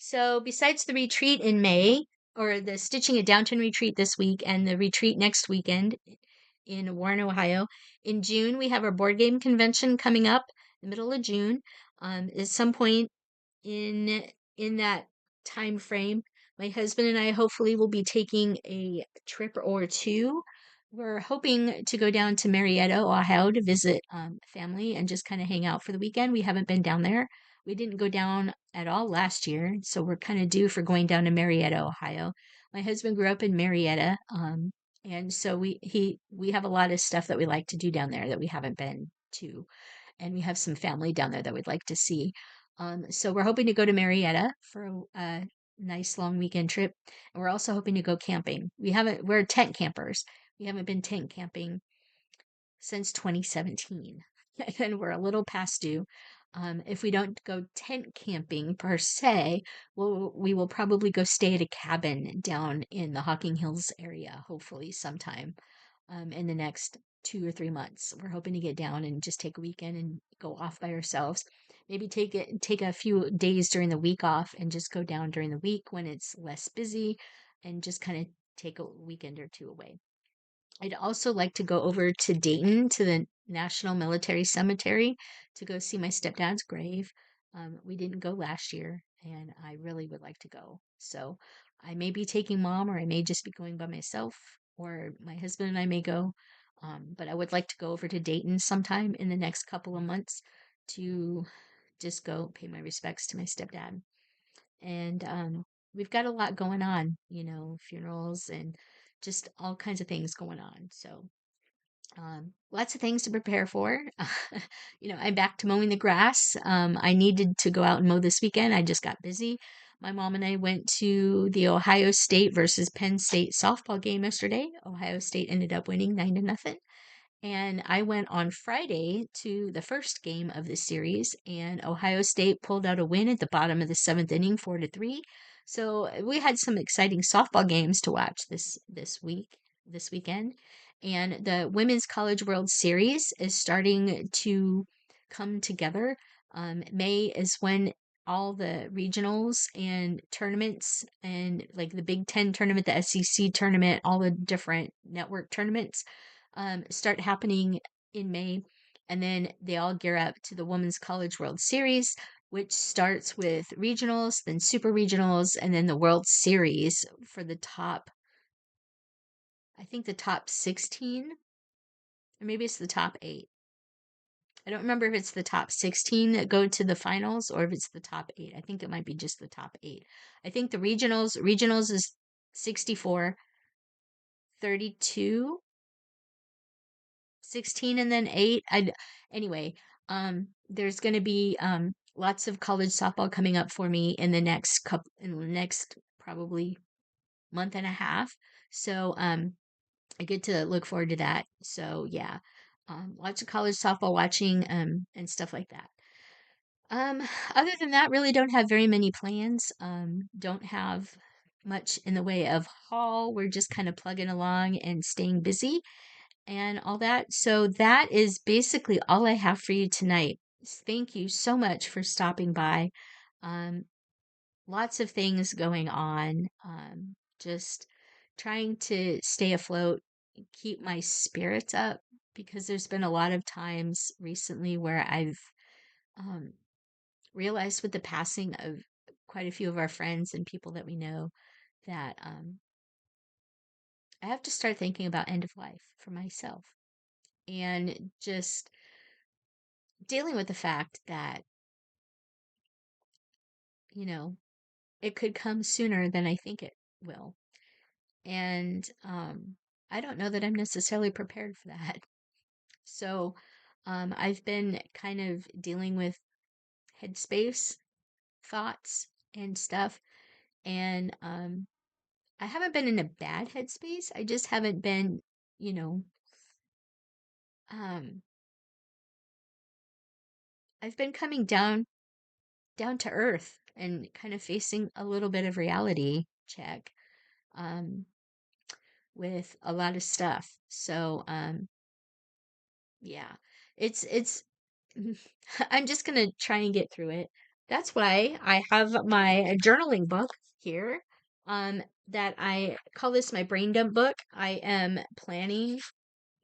So besides the retreat in May, or the Stitching at Downton retreat this week and the retreat next weekend in Warren, Ohio, in June we have our board game convention coming up, the middle of June. At some point in that time frame, my husband and I hopefully will be taking a trip or 2. We're hoping to go down to Marietta, Ohio to visit family and just kind of hang out for the weekend. We haven't been down there. We didn't go down at all last year, so we're kind of due for going down to Marietta, Ohio. My husband grew up in Marietta, and so we have a lot of stuff that we like to do down there that we haven't been to, and we have some family down there that we'd like to see. So we're hoping to go to Marietta for a nice long weekend trip, and we're also hoping to go camping. We're tent campers. We haven't been tent camping since 2017, and we're a little past due. If we don't go tent camping per se, we will probably go stay at a cabin down in the Hocking Hills area, hopefully sometime in the next 2 or 3 months. We're hoping to get down and just take a weekend and go off by ourselves. Maybe take a few days during the week off and just go down during the week when it's less busy and just kind of take a weekend or 2 away. I'd also like to go over to Dayton to the National Military Cemetery to go see my stepdad's grave. We didn't go last year, and I really would like to go. So I may be taking mom, or I may just be going by myself, or my husband and I may go. But I would like to go over to Dayton sometime in the next couple of months to just go pay my respects to my stepdad. And we've got a lot going on, funerals and just all kinds of things going on. So lots of things to prepare for. I'm back to mowing the grass. I needed to go out and mow this weekend. I just got busy. My mom and I went to the Ohio State versus Penn State softball game yesterday. Ohio State ended up winning 9-0. And I went on Friday to the first game of the series, and Ohio State pulled out a win at the bottom of the seventh inning, 4-3. So we had some exciting softball games to watch this weekend. And the Women's College World Series is starting to come together. May is when all the regionals and tournaments, and like the Big Ten tournament, the SEC tournament, all the different network tournaments start happening in May. And then they all gear up to the Women's College World Series, which starts with regionals, then super regionals, and then the World Series for the I think the top 16, or maybe it's the top 8. I don't remember if it's the top 16 that go to the finals or if it's the top 8. I think it might be just the top 8. I think the regionals is 64, 32, 16, and then 8. Anyway, there's going to be lots of college softball coming up for me in the next probably month and a half. So I get to look forward to that. So yeah, lots of college softball watching and stuff like that. Um, Other than that, really don't have very many plans. Don't have much in the way of haul. We're just kind of plugging along and staying busy and all that. So that is basically all I have for you tonight. Thank you so much for stopping by. Um, Lots of things going on. Just trying to stay afloat, keep my spirits up, because there's been a lot of times recently where I've um, realized with the passing of quite a few of our friends and people that we know that I have to start thinking about end of life for myself, and just dealing with the fact that, you know, it could come sooner than I think it will. And I don't know that I'm necessarily prepared for that. So I've been kind of dealing with headspace thoughts and stuff. And I haven't been in a bad headspace. I just haven't been, you know, um, I've been coming down to earth and kind of facing a little bit of reality check um, with a lot of stuff. So yeah, it's I'm just gonna try and get through it. That's why I have my journaling book here. That I call this my brain dump book. I am planning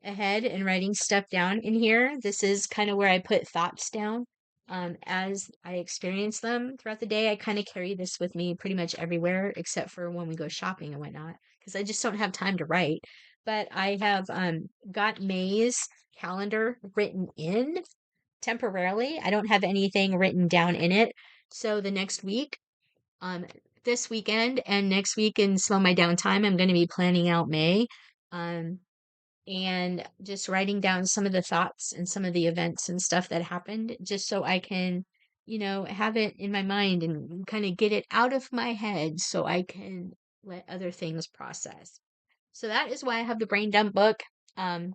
ahead and writing stuff down in here. This is kind of where I put thoughts down as I experience them throughout the day. I kind of carry this with me pretty much everywhere except for when we go shopping and whatnot, because I just don't have time to write. But I have got May's calendar written in temporarily. I don't have anything written down in it. So the next week, um, this weekend and next week in some of my downtime, I'm going to be planning out May. Um, and just writing down some of the thoughts and some of the events and stuff that happened, just so I can, have it in my mind and kind of get it out of my head so I can let other things process. So that is why I have the brain dump book. I'm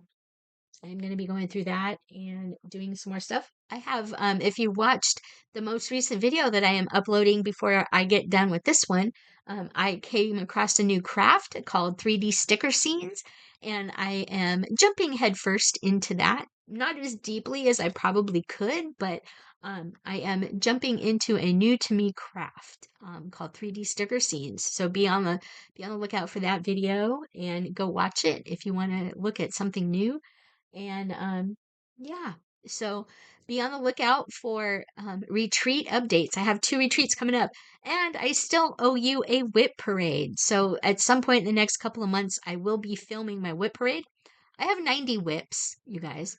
going to be going through that and doing some more stuff. I have, if you watched the most recent video that I am uploading before I get done with this one, I came across a new craft called 3D sticker scenes, and I am jumping headfirst into that. Not as deeply as I probably could, but I am jumping into a new to me craft called 3D sticker scenes. So be on the lookout for that video and go watch it if you want to look at something new. And yeah, So be on the lookout for retreat updates. I have 2 retreats coming up, and I still owe you a whip parade. So at some point in the next couple of months, I will be filming my whip parade. I have 90 whips, you guys.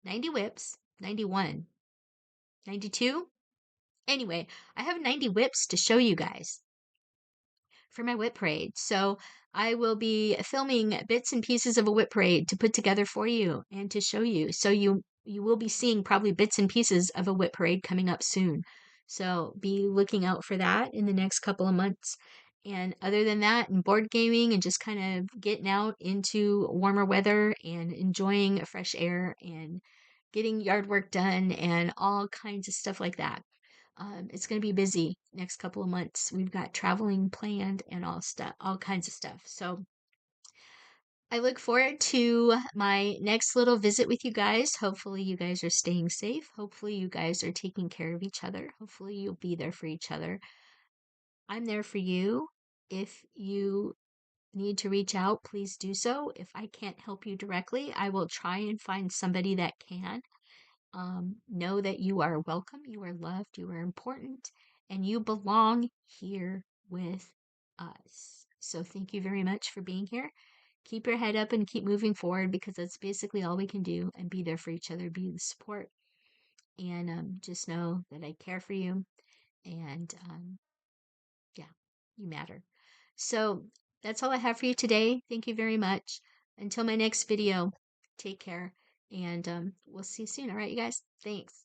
90 whips, 91, 92. Anyway, I have 90 whips to show you guys for my whip parade. So I will be filming bits and pieces of a whip parade to put together for you and to show you. So you will be seeing probably bits and pieces of a whip parade coming up soon. So be looking out for that in the next couple of months. And other than that, and board gaming and just kind of getting out into warmer weather and enjoying fresh air and getting yard work done and all kinds of stuff like that. It's going to be busy next couple of months. We've got traveling planned and all kinds of stuff. So I look forward to my next little visit with you guys. Hopefully, you guys are staying safe. Hopefully, you guys are taking care of each other. Hopefully, you'll be there for each other. I'm there for you. If you need to reach out, please do so. If I can't help you directly, I will try and find somebody that can. Know that you are welcome, you are loved, you are important, and you belong here with us. So, thank you very much for being here. Keep your head up and keep moving forward because that's basically all we can do and be there for each other, be the support. And just know that I care for you and yeah, you matter. So, that's all I have for you today. Thank you very much. Until my next video, take care and we'll see you soon. All right, you guys. Thanks.